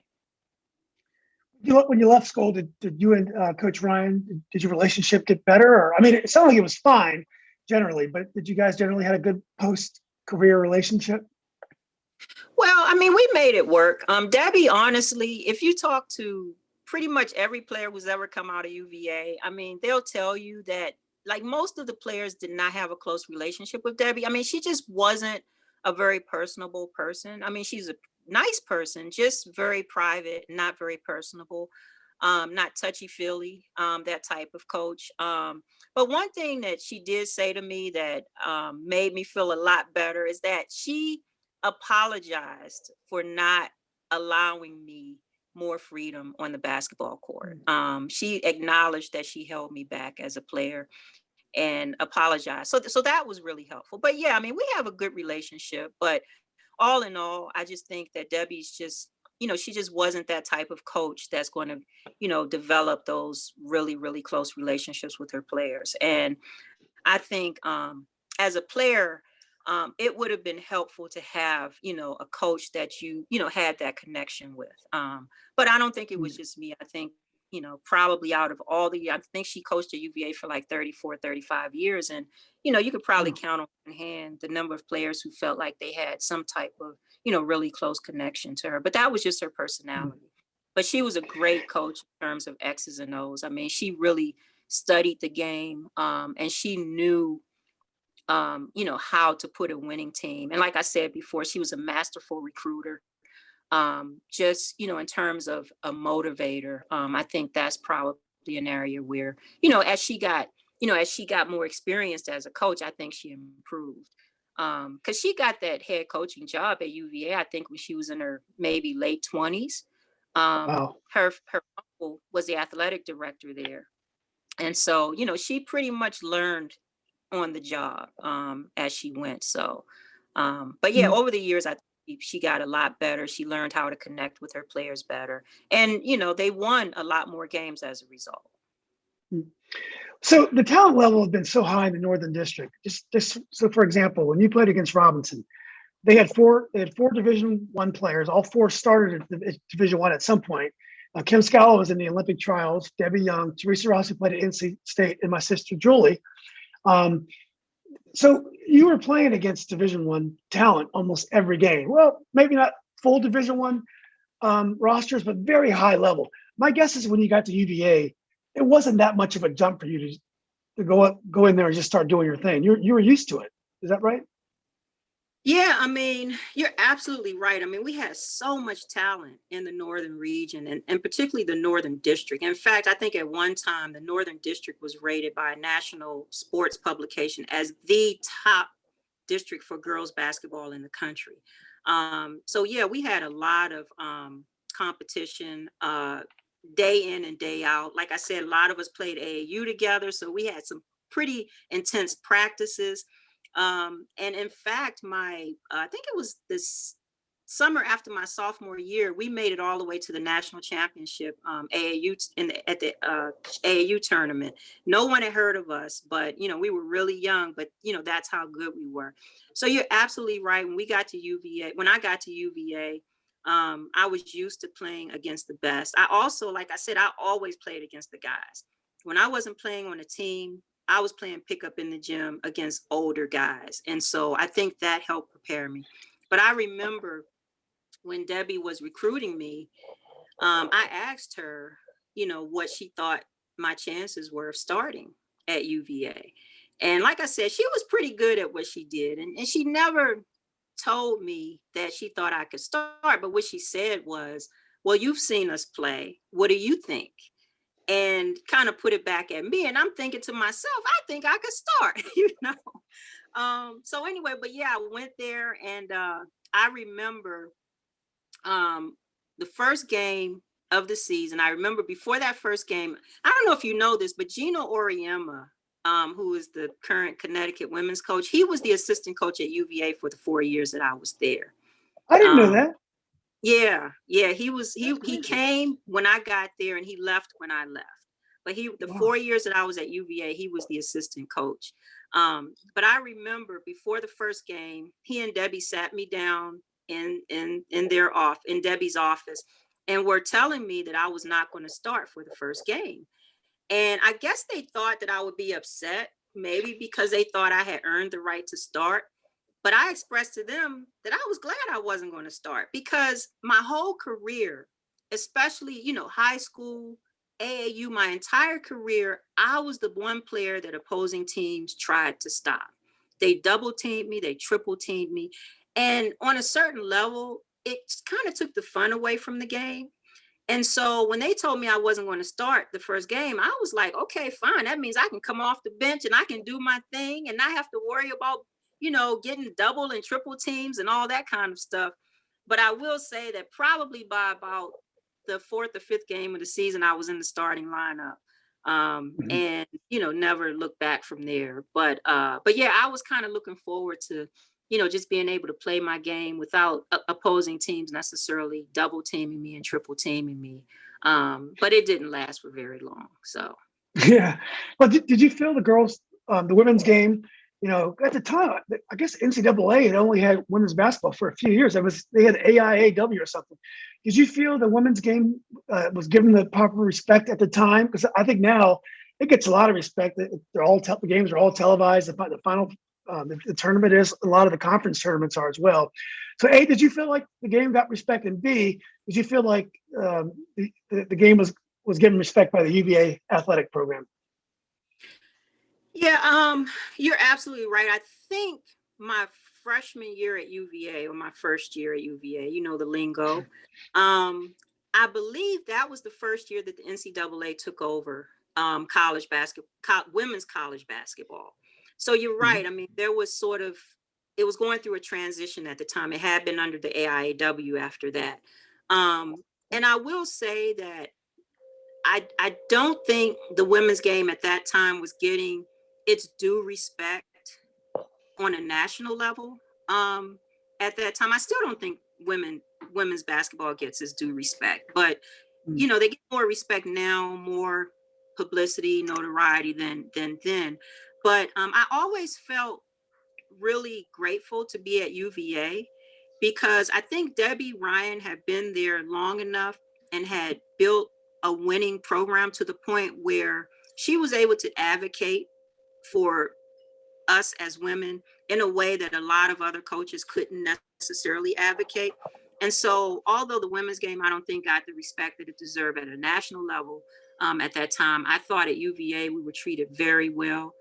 When you left school, did you and Coach Ryan, did your relationship get better? Or, I mean, it sounded like it was fine generally, but did you guys generally had a good post-career relationship? Well, we made it work. Debbie, honestly, if you talk to pretty much every player who's ever come out of UVA, they'll tell you that like most of the players did not have a close relationship with Debbie. She just wasn't a very personable person. She's a nice person, just very private, not very personable, not touchy-feely, that type of coach. But one thing that she did say to me that made me feel a lot better is that she apologized for not allowing me more freedom on the basketball court. She acknowledged that she held me back as a player and apologized. So that was really helpful. But yeah, we have a good relationship. But all in all, I just think that Debbie's just, she just wasn't that type of coach that's going to, develop those really, really close relationships with her players. And I think as a player, it would have been helpful to have, a coach that had that connection with. But I don't think it was just me. I think, probably out of I think she coached at UVA for like 34, 35 years. And, you could probably Wow. count on one hand the number of players who felt like they had some type of, really close connection to her. But that was just her personality. But she was a great coach in terms of X's and O's. I mean, she really studied the game, and she knew how to put a winning team. And like I said before, she was a masterful recruiter. Just, in terms of a motivator, I think that's probably an area where, as she got more experienced as a coach, I think she improved. Because she got that head coaching job at UVA, I think when she was in her maybe late 20s. Wow. Her uncle was the athletic director there. And so, she pretty much learned on the job as she went. So, but yeah, Mm. over the years, I think she got a lot better. She learned how to connect with her players better, and they won a lot more games as a result. So the talent level has been so high in the Northern District. Just so, for example, when you played against Robinson, they had four Division One players. All four started at Division One at some point. Kim Scala was in the Olympic trials. Debbie Young, Teresa Rossi played at NC State, and my sister Julie. Um, so you were playing against Division One talent almost every game. Well, maybe not full Division One rosters, but very high level. My guess is when you got to UVA, it wasn't that much of a jump for you to go in there and just start doing your thing. You were used to it. Is that right? Yeah, I mean, you're absolutely right. I mean, we had so much talent in the Northern region and particularly the Northern District. In fact, I think at one time the Northern District was rated by a national sports publication as the top district for girls basketball in the country. So yeah, we had a lot of competition day in and day out. Like I said, a lot of us played AAU together, so we had some pretty intense practices. And in fact, I think it was this summer after my sophomore year, we made it all the way to the national championship AAU at the AAU tournament. No one had heard of us, but we were really young, but that's how good we were. So you're absolutely right. When I got to UVA, I was used to playing against the best. I also, like I said, I always played against the guys. When I wasn't playing on a team, I was playing pickup in the gym against older guys. And so I think that helped prepare me. But I remember when Debbie was recruiting me, I asked her, what she thought my chances were of starting at UVA. And like I said, she was pretty good at what she did. And she never told me that she thought I could start. But what she said was, well, you've seen us play. What do you think? And kind of put it back at me. And I'm thinking to myself, I think I could start, So anyway, but yeah, I went there and I remember the first game of the season. I remember before that first game, I don't know if you know this, but Gino Oriema, who is the current Connecticut women's coach, he was the assistant coach at UVA for the 4 years that I was there. I didn't know Um, that. yeah, he That's he crazy. came when I got there and he left when I left. But the Wow. 4 years that I was at UVA, he was the assistant coach. But I remember before the first game, he and Debbie sat me down in Debbie's office and were telling me that I was not going to start for the first game. And I guess they thought that I would be upset, maybe because they thought I had earned the right to start. But I expressed to them that I was glad I wasn't going to start because my whole career, especially, high school, AAU, my entire career, I was the one player that opposing teams tried to stop. They double teamed me, they triple teamed me. And on a certain level, it kind of took the fun away from the game. And so when they told me I wasn't going to start the first game, I was like, okay, fine. That means I can come off the bench and I can do my thing and not have to worry about, getting double and triple teams and all that kind of stuff. But I will say that probably by about the fourth or fifth game of the season, I was in the starting lineup. Mhm. And never looked back from there. But yeah, I was kind of looking forward to just being able to play my game without opposing teams necessarily double teaming me and triple teaming me. But it didn't last for very long. So Yeah. But did you feel the women's game at the time, I guess NCAA had only had women's basketball for a few years. They had AIAW or something. Did you feel the women's game was given the proper respect at the time? Because I think now it gets a lot of respect. The games are all televised. The final, the tournament is. A lot of the conference tournaments are as well. So, A, did you feel like the game got respect, and B, did you feel like the game was given respect by the UVA athletic program? Yeah, you're absolutely right. I think my freshman year at UVA, or my first year at UVA, the lingo. I believe that was the first year that the NCAA took over college basketball, women's college basketball. So you're right. I mean, it was going through a transition at the time. It had been under the AIAW after that. And I will say that I don't think the women's game at that time was getting its due respect on a national level. At that time, I still don't think women's basketball gets its due respect, but they get more respect now, more publicity, notoriety than then. But I always felt really grateful to be at UVA because I think Debbie Ryan had been there long enough and had built a winning program to the point where she was able to advocate for us as women in a way that a lot of other coaches couldn't necessarily advocate. And so, although the women's game, I don't think got the respect that it deserved at a national level at that time, I thought at UVA we were treated very well.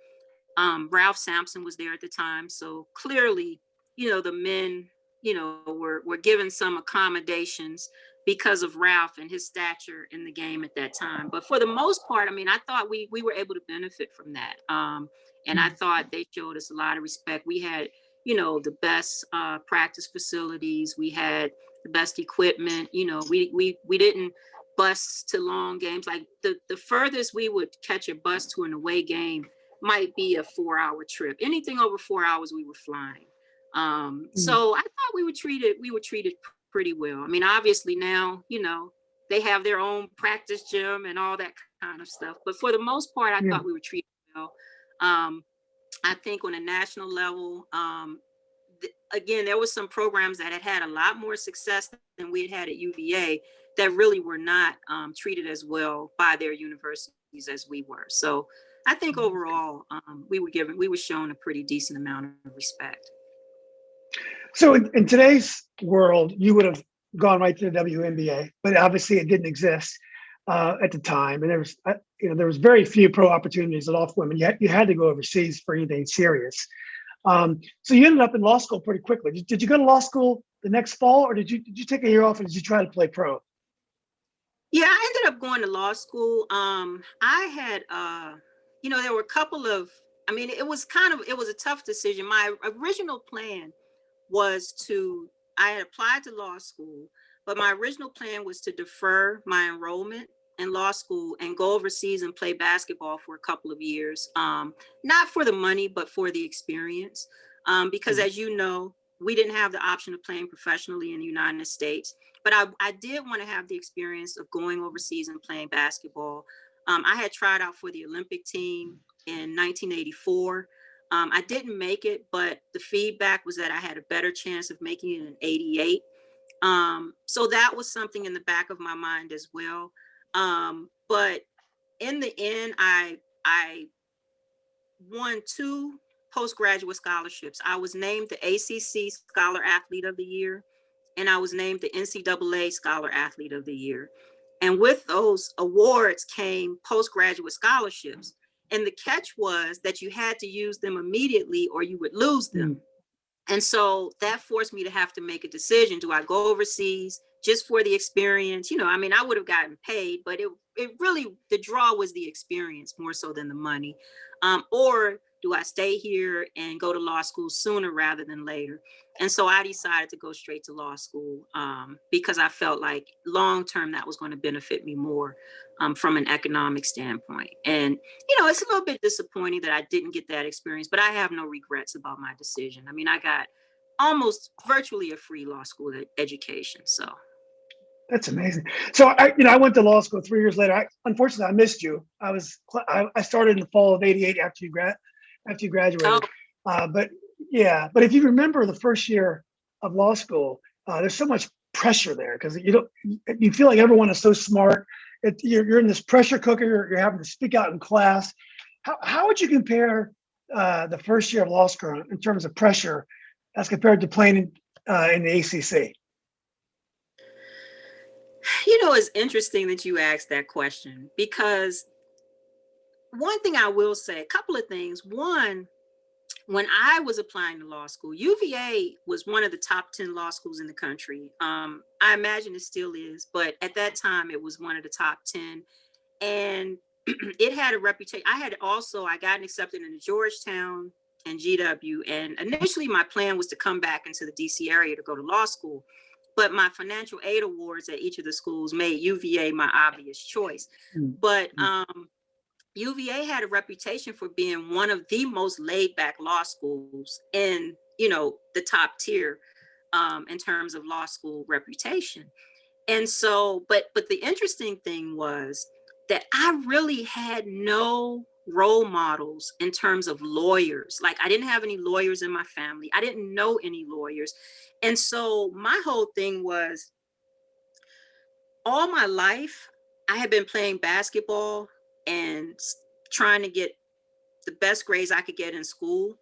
Ralph Sampson was there at the time, so clearly, the men, were given some accommodations because of Ralph and his stature in the game at that time. But for the most part, I mean, I thought we were able to benefit from that. And I thought they showed us a lot of respect. We had, the best practice facilities. We had the best equipment. We didn't bus to long games. Like the furthest we would catch a bus to an away game might be a 4-hour trip. Anything over 4 hours, we were flying. So I thought we were treated pretty well. I mean, obviously now, they have their own practice gym and all that kind of stuff. But for the most part, I thought we were treated well. I think on a national level, again, there was some programs that had a lot more success than we had at UVA that really were not treated as well by their universities as we were. So I think overall, we were shown a pretty decent amount of respect. So in today's world, you would have gone right to the WNBA, but obviously it didn't exist at the time, and there was very few pro opportunities at all for women. You had to go overseas for anything serious. So you ended up in law school pretty quickly. Did you go to law school the next fall, or did you take a year off and did you try to play pro? Yeah, I ended up going to law school. I had, there were a couple of. I mean, it was a tough decision. My original plan I had applied to law school, but my original plan was to defer my enrollment in law school and go overseas and play basketball for a couple of years. Not for the money, but for the experience. Because as you know, we didn't have the option of playing professionally in the United States, but I did want to have the experience of going overseas and playing basketball. I had tried out for the Olympic team in 1984. I didn't make it, but the feedback was that I had a better chance of making it in 88. So that was something in the back of my mind as well. But in the end, I won 2 postgraduate scholarships. I was named the ACC Scholar Athlete of the Year, and I was named the NCAA Scholar Athlete of the Year. And with those awards came postgraduate scholarships. And the catch was that you had to use them immediately or you would lose them. And so that forced me to have to make a decision. Do I go overseas just for the experience? I mean, I would have gotten paid, but it really, the draw was the experience more so than the money. Or do I stay here and go to law school sooner rather than later? And so I decided to go straight to law school because I felt like long-term that was going to benefit me more from an economic standpoint. And, it's a little bit disappointing that I didn't get that experience, but I have no regrets about my decision. I mean, I got almost virtually a free law school education. So. That's amazing. So I went to law school 3 years later. Unfortunately, I missed you. I started in the fall of '88 after you graduated. But yeah, but if you remember the first year of law school, there's so much pressure there because you feel like everyone is so smart. You're in this pressure cooker. You're having to speak out in class. How would you compare the first year of law school in terms of pressure as compared to playing in the ACC? It's interesting that you asked that question because one thing I will say, a couple of things. One, when I was applying to law school, UVA was one of the top 10 law schools in the country. I imagine it still is, but at that time it was one of the top 10. And it had a reputation. I got accepted into Georgetown and GW. And initially my plan was to come back into the DC area to go to law school. But my financial aid awards at each of the schools made UVA my obvious choice. But UVA had a reputation for being one of the most laid back law schools in, the top tier in terms of law school reputation. And so, but the interesting thing was that I really had no role models in terms of lawyers. Like I didn't have any lawyers in my family. I didn't know any lawyers. And so my whole thing was all my life, I had been playing basketball and trying to get the best grades I could get in school.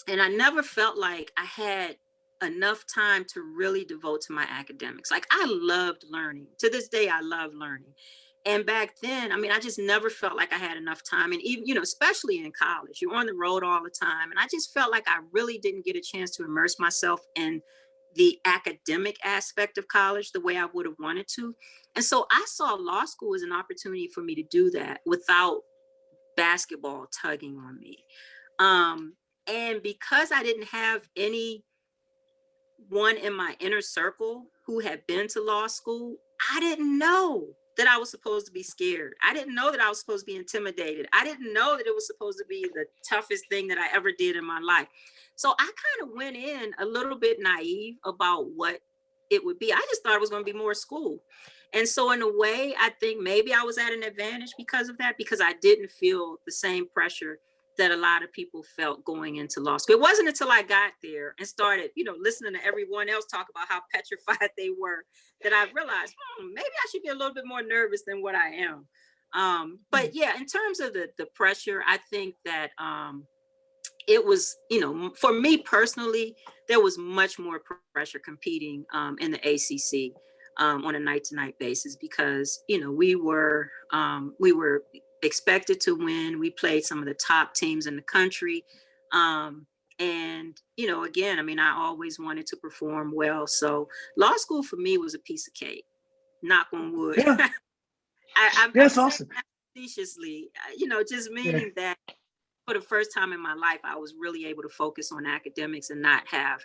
And I never felt like I had enough time to really devote to my academics. Like I loved learning. To this day, I love learning. And back then, I just never felt like I had enough time. And even, especially in college, you're on the road all the time. And I just felt like I really didn't get a chance to immerse myself in the academic aspect of college the way I would have wanted to. And so I saw law school as an opportunity for me to do that without basketball tugging on me. And because I didn't have anyone in my inner circle who had been to law school, I didn't know that I was supposed to be scared. I didn't know that I was supposed to be intimidated. I didn't know that it was supposed to be the toughest thing that I ever did in my life. So I kind of went in a little bit naive about what it would be. I just thought it was going to be more school. And so in a way, I think maybe I was at an advantage because of that, because I didn't feel the same pressure that a lot of people felt going into law school. It wasn't until I got there and started, listening to everyone else talk about how petrified they were that I realized, maybe I should be a little bit more nervous than what I am. But yeah, in terms of the pressure, I think that it was, for me personally, there was much more pressure competing in the ACC on a night-to-night basis because, we were expected to win. We played some of the top teams in the country. And, again, I always wanted to perform well. So law school for me was a piece of cake, knock on wood. Yeah, I'm that's saying awesome. that facetiously, just Yeah. meaning that for the first time in my life, I was really able to focus on academics and not have,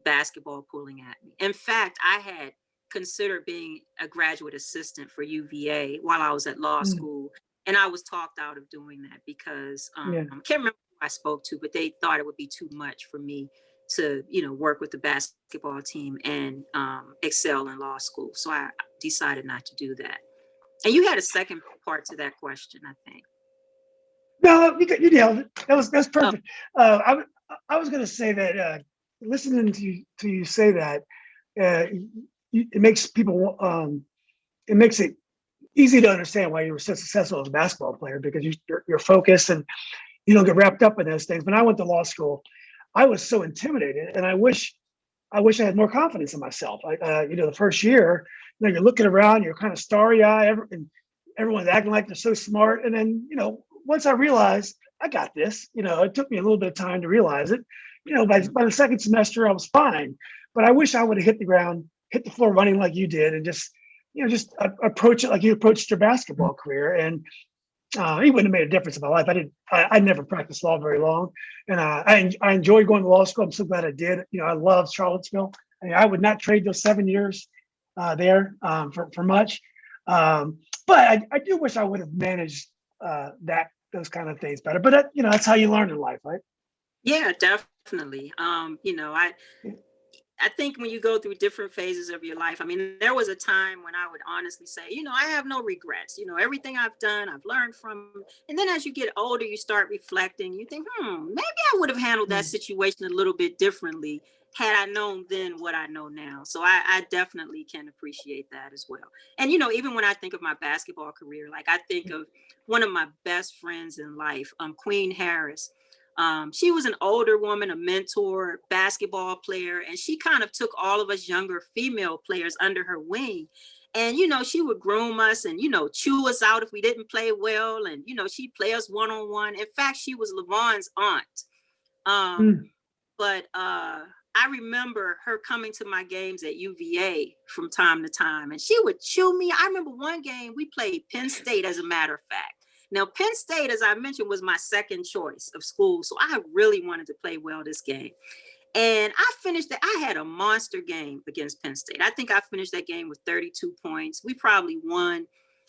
basketball pulling at me. In fact, I had considered being a graduate assistant for UVA while I was at law school. And I was talked out of doing that because Yeah. I can't remember who I spoke to, but they thought it would be too much for me to, work with the basketball team and excel in law school. So I decided not to do that. And you had a second part to that question, I think. No, you nailed it. That's Oh, perfect. I was going to say that listening to you say that it makes people it makes it easy to understand why you were so successful as a basketball player because you're focused and you don't get wrapped up in those things. When I went to law school, I was so intimidated, and I wish I had more confidence in myself. The first year, you're looking around, you're kind of starry-eyed, and everyone's acting like they're so smart. And then, once I realized I got this, it took me a little bit of time to realize it. By the second semester, I was fine. But I wish I would have hit the floor running like you did, and just approach it like you approached your basketball career. And it wouldn't have made a difference in my life. I never practiced law very long, and I enjoyed going to law school. I'm so glad I did. I love Charlottesville. I would not trade those 7 years there for much. But I do wish I would have managed those kind of things better. But that's how you learn in life, right? yeah, definitely. I think when you go through different phases of your life, I mean, there was a time when I would honestly say, I have no regrets. Everything I've done, I've learned from. And then as you get older, you start reflecting. You think, maybe I would have handled that Mm. situation a little bit differently had I known then what I know now. So I definitely can appreciate that as well. And, even when I think of my basketball career, like I think of one of my best friends in life, Queen Harris. She was an older woman, a mentor, basketball player, and she kind of took all of us younger female players under her wing. And, she would groom us and, chew us out if we didn't play well. And, she'd play us one-on-one. In fact, she was LeVon's aunt. Mm. But I remember her coming to my games at UVA from time to time, and she would chew me. I remember one game we played Penn State, as a matter of fact. Now, Penn State, as I mentioned, was my second choice of school, so I really wanted to play well this game. And I finished that. I had a monster game against Penn State. I think I finished that game with 32 points. We probably won.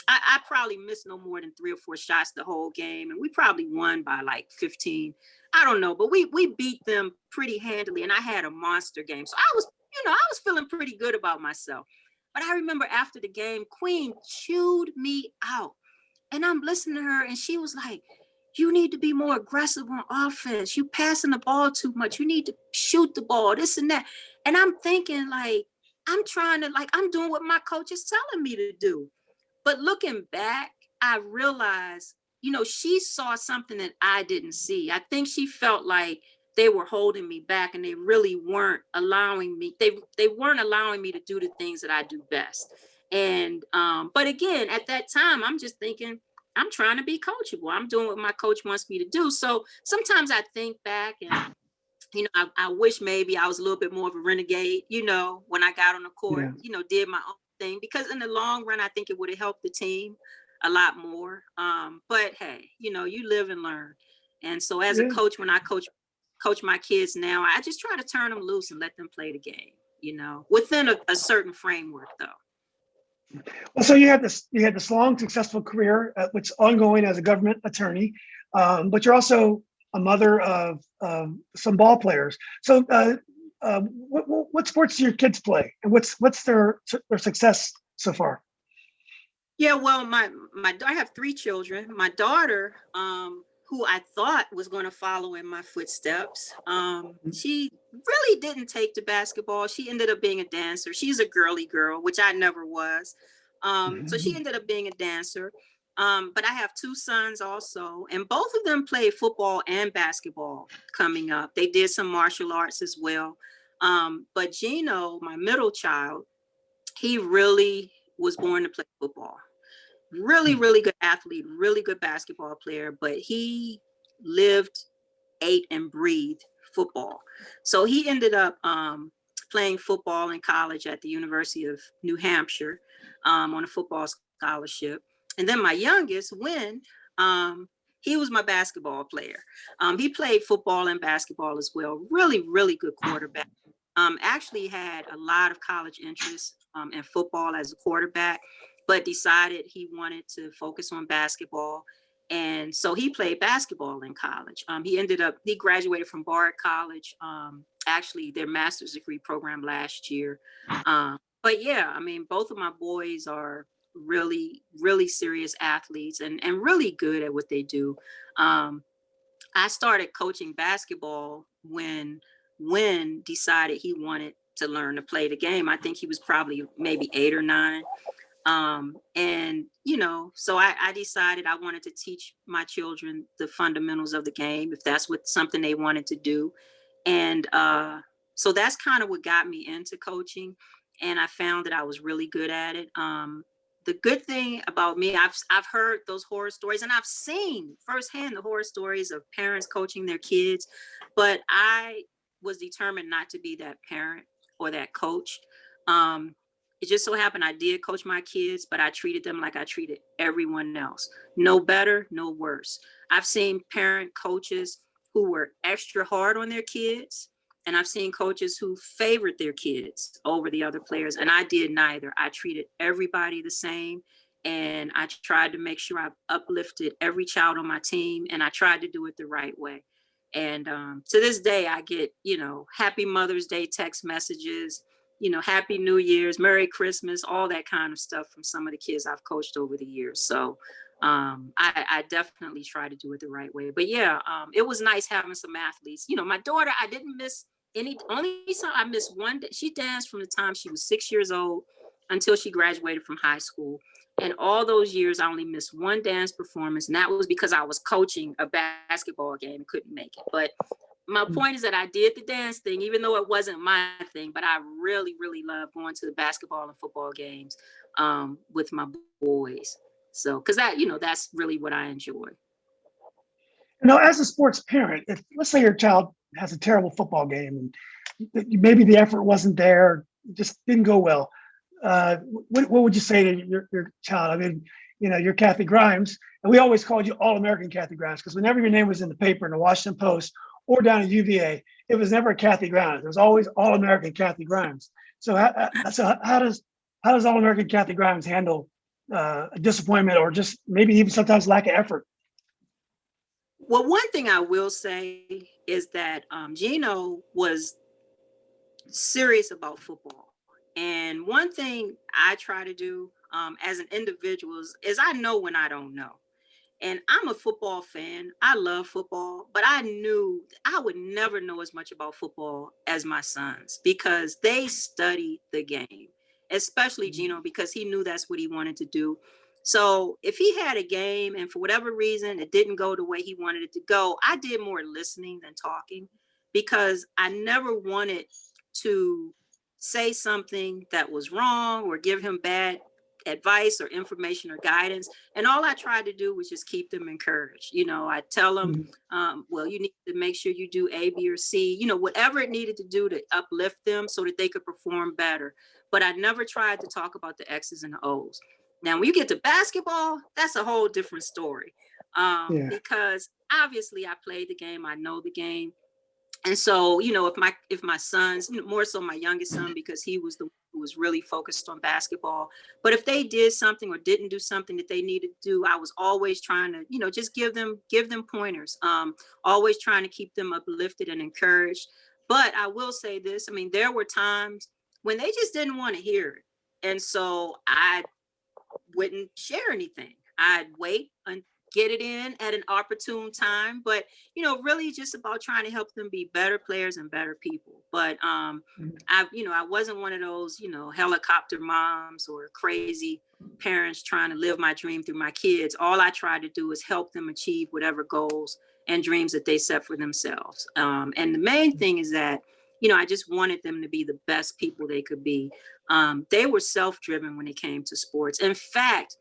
I probably missed no more than 3 or 4 shots the whole game, and we probably won by like 15. I don't know, but we beat them pretty handily, and I had a monster game. So I was feeling pretty good about myself. But I remember after the game, Queen chewed me out. And I'm listening to her, and she was like, you need to be more aggressive on offense. You passing the ball too much. You need to shoot the ball, this and that. And I'm thinking, like, I'm doing what my coach is telling me to do. But looking back, I realized, she saw something that I didn't see. I think she felt like they were holding me back, and they really weren't allowing me. They weren't allowing me to do the things that I do best. And but again, at that time, I'm just thinking, I'm trying to be coachable. I'm doing what my coach wants me to do. So sometimes I think back and I wish maybe I was a little bit more of a renegade, when I got on the court, Yeah. did my own thing, because in the long run, I think it would have helped the team a lot more. But hey, you live and learn. And so as a Yeah. coach, when I coach my kids now, I just try to turn them loose and let them play the game, within a certain framework though. Well, so you had this long successful career, which ongoing as a government attorney, but you're also a mother of some ball players. So, what sports do your kids play, and what's their success so far? Yeah, well, I have 3 children. My daughter, who I thought was going to follow in my footsteps, she really didn't take to basketball. She ended up being a dancer. She's a girly girl, which I never was. So she Mhm. ended up being a dancer. But I have 2 sons also, and both of them played football and basketball coming up. They did some martial arts as well. But Gino, my middle child, he really was born to play football. Really, really good athlete, really good basketball player, but he lived, ate, and breathed football. So he ended up playing football in college at the University of New Hampshire on a football scholarship. And then my youngest, Win, he was my basketball player. He played football and basketball as well. Really, really good quarterback. Actually had a lot of college interest in football as a quarterback, but decided he wanted to focus on basketball. And so he played basketball in college. He graduated from Bard College, actually their master's degree program last year. But yeah, I mean, both of my boys are really, really serious athletes and really good at what they do. Um, I started coaching basketball when decided he wanted to learn to play the game. I think he was probably maybe 8 or 9. And so I decided I wanted to teach my children the fundamentals of the game, if that's what something they wanted to do. And so that's kind of what got me into coaching. And I found that I was really good at it. The good thing about me, I've heard those horror stories, and I've seen firsthand the horror stories of parents coaching their kids, but I was determined not to be that parent or that coach. Um, it just so happened I did coach my kids, but I treated them like I treated everyone else. No better, no worse. I've seen parent coaches who were extra hard on their kids, and I've seen coaches who favored their kids over the other players, and I did neither. I treated everybody the same, and I tried to make sure I uplifted every child on my team, and I tried to do it the right way. And to this day, I get, Happy Mother's Day text messages, Happy New Year's, Merry Christmas, all that kind of stuff from some of the kids I've coached over the years. So I definitely try to do it the right way. But yeah, it was nice having some athletes. My daughter, I didn't miss only time I missed one day. She danced from the time she was 6 years old until she graduated from high school. And all those years, I only missed one dance performance, and that was because I was coaching a basketball game and couldn't make it. But my point is that I did the dance thing, even though it wasn't my thing. But I really, really love going to the basketball and football games with my boys. So, because that's really what I enjoy. As a sports parent, if let's say your child has a terrible football game and maybe the effort wasn't there, just didn't go well, what would you say to your child? I mean, you're Cathy Grimes, and we always called you All-American Cathy Grimes because whenever your name was in the paper in the Washington Post or down at UVA, it was never Cathy Grimes. It was always All-American Cathy Grimes. So how does All-American Cathy Grimes handle disappointment or just maybe even sometimes lack of effort? Well, one thing I will say is that Gino was serious about football. And one thing I try to do as an individual is I know when I don't know. And I'm a football fan. I love football, but I knew I would never know as much about football as my sons because they study the game, especially Gino, because he knew that's what he wanted to do. So if he had a game and for whatever reason it didn't go the way he wanted it to go, I did more listening than talking because I never wanted to say something that was wrong or give him bad advice or information or guidance. And all I tried to do was just keep them encouraged. I tell them, well, you need to make sure you do A, B, or C, whatever it needed to do to uplift them so that they could perform better. But I never tried to talk about the X's and the O's. Now, when you get to basketball, that's a whole different story because obviously I played the game. I know the game. And so, if my sons, more so my youngest son, because he was the one who was really focused on basketball, but if they did something or didn't do something that they needed to do, I was always trying to, just give them pointers, always trying to keep them uplifted and encouraged. But I will say this, I mean, there were times when they just didn't want to hear it. And so I wouldn't share anything. I'd wait and get it in at an opportune time, but really just about trying to help them be better players and better people. But I wasn't one of those, helicopter moms or crazy parents trying to live my dream through my kids. All I tried to do is help them achieve whatever goals and dreams that they set for themselves. And the main thing is that, I just wanted them to be the best people they could be. They were self-driven when it came to sports. In fact,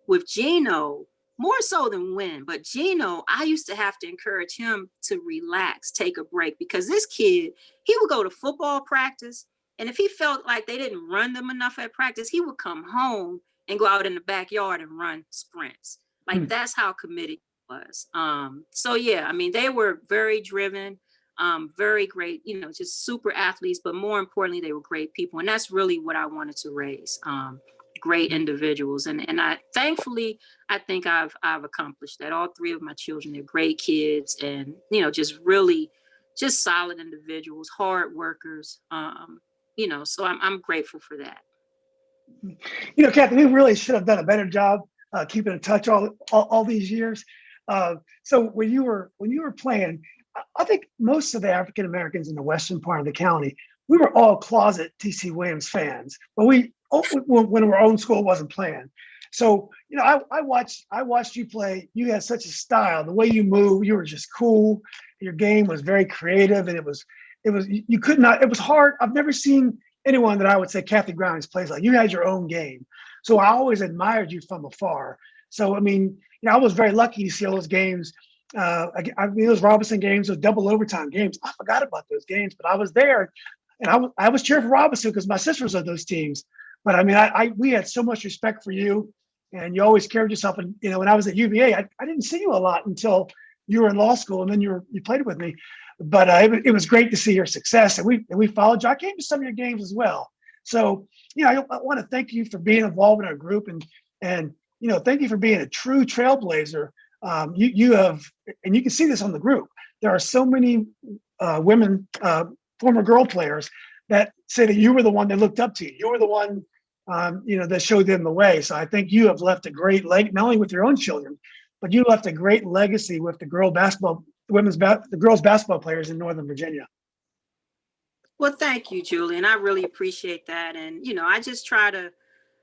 with Gino, more so than win, but Gino, I used to have to encourage him to relax, take a break, because this kid, he would go to football practice, and if he felt like they didn't run them enough at practice, he would come home and go out in the backyard and run sprints. Like that's how committed he was. So yeah, I mean, they were very driven, very great, just super athletes, but more importantly, they were great people. And that's really what I wanted to raise. Great individuals. And I thankfully, I think I've accomplished that. All three of my children, they're great kids and, just really just solid individuals, hard workers. So I'm grateful for that. Cathy, we really should have done a better job keeping in touch all these years. So when you were playing, I think most of the African Americans in the western part of the county, we were all closet TC Williams fans, but when our own school wasn't playing. So, I watched you play. You had such a style, the way you move, you were just cool. Your game was very creative, and it was, it was hard. I've never seen anyone that I would say Cathy Grimes plays like. You had your own game. So I always admired you from afar. So, I mean, I was very lucky to see all those games. Those Robinson games, those double overtime games, I forgot about those games, but I was there, and I was cheering for Robinson because my sisters are those teams. But I mean, we had so much respect for you, and you always carried yourself. And when I was at UVA, I didn't see you a lot until you were in law school, and then you played with me. But it was great to see your success, and we followed you. I came to some of your games as well. So I want to thank you for being involved in our group, and thank you for being a true trailblazer. You have, and you can see this on the group. there are so many women, former girl players that say that you were the one that looked up to you. You were the one, that showed them the way. So I think you have left a great leg, not only with your own children, but you left a great legacy with the the girls basketball players in Northern Virginia. Well, thank you, Julian. I really appreciate that. And,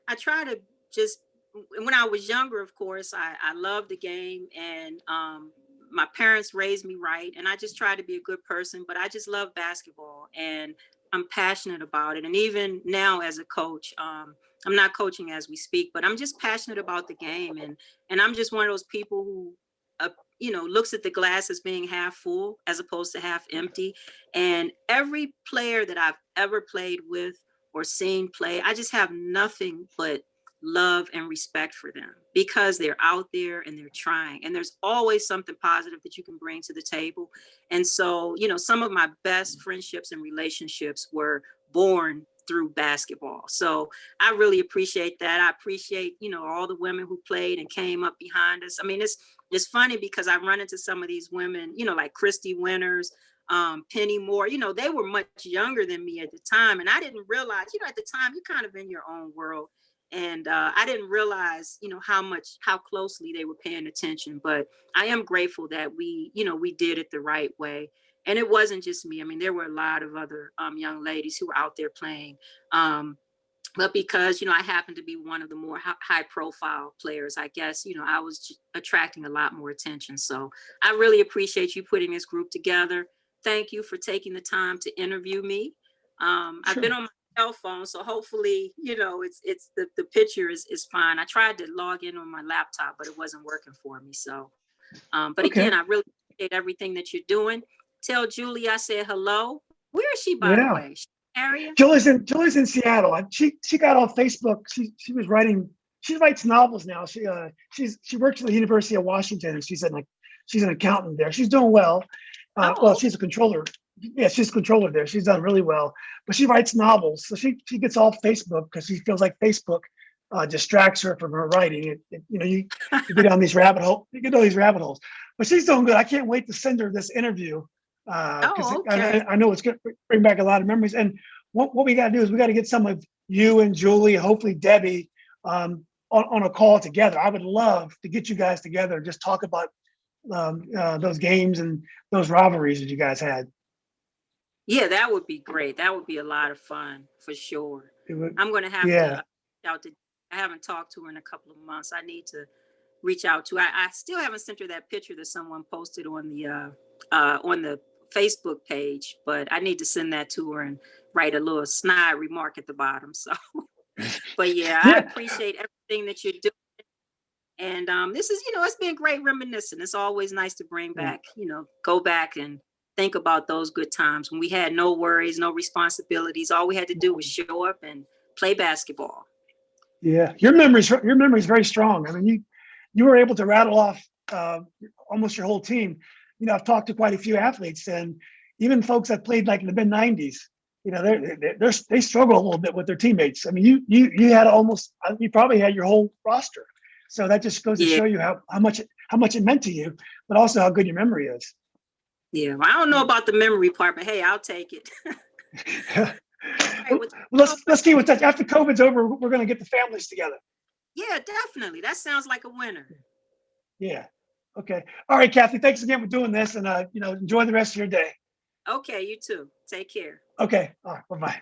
I try to just, when I was younger, of course, I loved the game, and my parents raised me right. And I just try to be a good person, but I just love basketball and I'm passionate about it. And even now as a coach, I'm not coaching as we speak, but I'm just passionate about the game. And I'm just one of those people who, looks at the glass as being half full as opposed to half empty. And every player that I've ever played with or seen play, I just have nothing but love and respect for them because they're out there and they're trying. And there's always something positive that you can bring to the table. And so, some of my best friendships and relationships were born through basketball. So I really appreciate that. I appreciate, all the women who played and came up behind us. I mean, it's funny because I run into some of these women, like Christy Winters, Penny Moore, they were much younger than me at the time. And I didn't realize, at the time, you're kind of in your own world. And I didn't realize, how closely they were paying attention. But I am grateful that we did it the right way. And it wasn't just me. I mean, there were a lot of other young ladies who were out there playing. But because, I happened to be one of the more high profile players, I guess, I was attracting a lot more attention. So I really appreciate you putting this group together. Thank you for taking the time to interview me. I've been on my cell phone, so hopefully, it's the picture is fine. I tried to log in on my laptop, but it wasn't working for me. So, but Okay. again, I really appreciate everything that you're doing. Tell Julie I said hello. Where is she, by the Yeah. way? Area? Julie's in Seattle. And she got off Facebook. She was writing. She writes novels now. She works at the University of Washington, and she's an accountant there. She's doing well. Well, Oh, she's a controller. Yeah, she's a controller there. She's done really well. But she writes novels, so she gets off Facebook because she feels like Facebook distracts her from her writing. You get down these rabbit holes. You get down these rabbit holes. But she's doing good. I can't wait to send her this interview because oh, okay. I know it's going to bring back a lot of memories. And what we got to do is we got to get some of you and Julie, hopefully Debbie, on a call together. I would love to get you guys together and just talk about those games and those rivalries that you guys had. Yeah, that would be great. That would be a lot of fun for sure. It would, I'm going to have to yeah, reach out to. I haven't talked to her in a couple of months. I need to reach out to. I still haven't sent her that picture that someone posted on the Facebook page, but I need to send that to her and write a little snide remark at the bottom. So, but yeah, I yeah, appreciate everything that you're doing. And this is, it's been great reminiscing. It's always nice to bring yeah. back, go back and think about those good times when we had no worries, no responsibilities. All we had to do was show up and play basketball. Yeah, your memory's very strong. I mean, you were able to rattle off almost your whole team. I've talked to quite a few athletes, and even folks that played like in the mid '90s. They struggle a little bit with their teammates. I mean, you had you probably had your whole roster. So that just goes to Yeah. show you how much it meant to you, but also how good your memory is. Yeah. Well, I don't know about the memory part, but hey, I'll take it. Right, Well, with, let's keep in touch. After COVID's over, we're going to get the families together. yeah, definitely. That sounds like a winner. Yeah. Okay. All right, Cathy. Thanks again for doing this, and enjoy the rest of your day. Okay, you too. Take care. Okay. All right. Bye bye.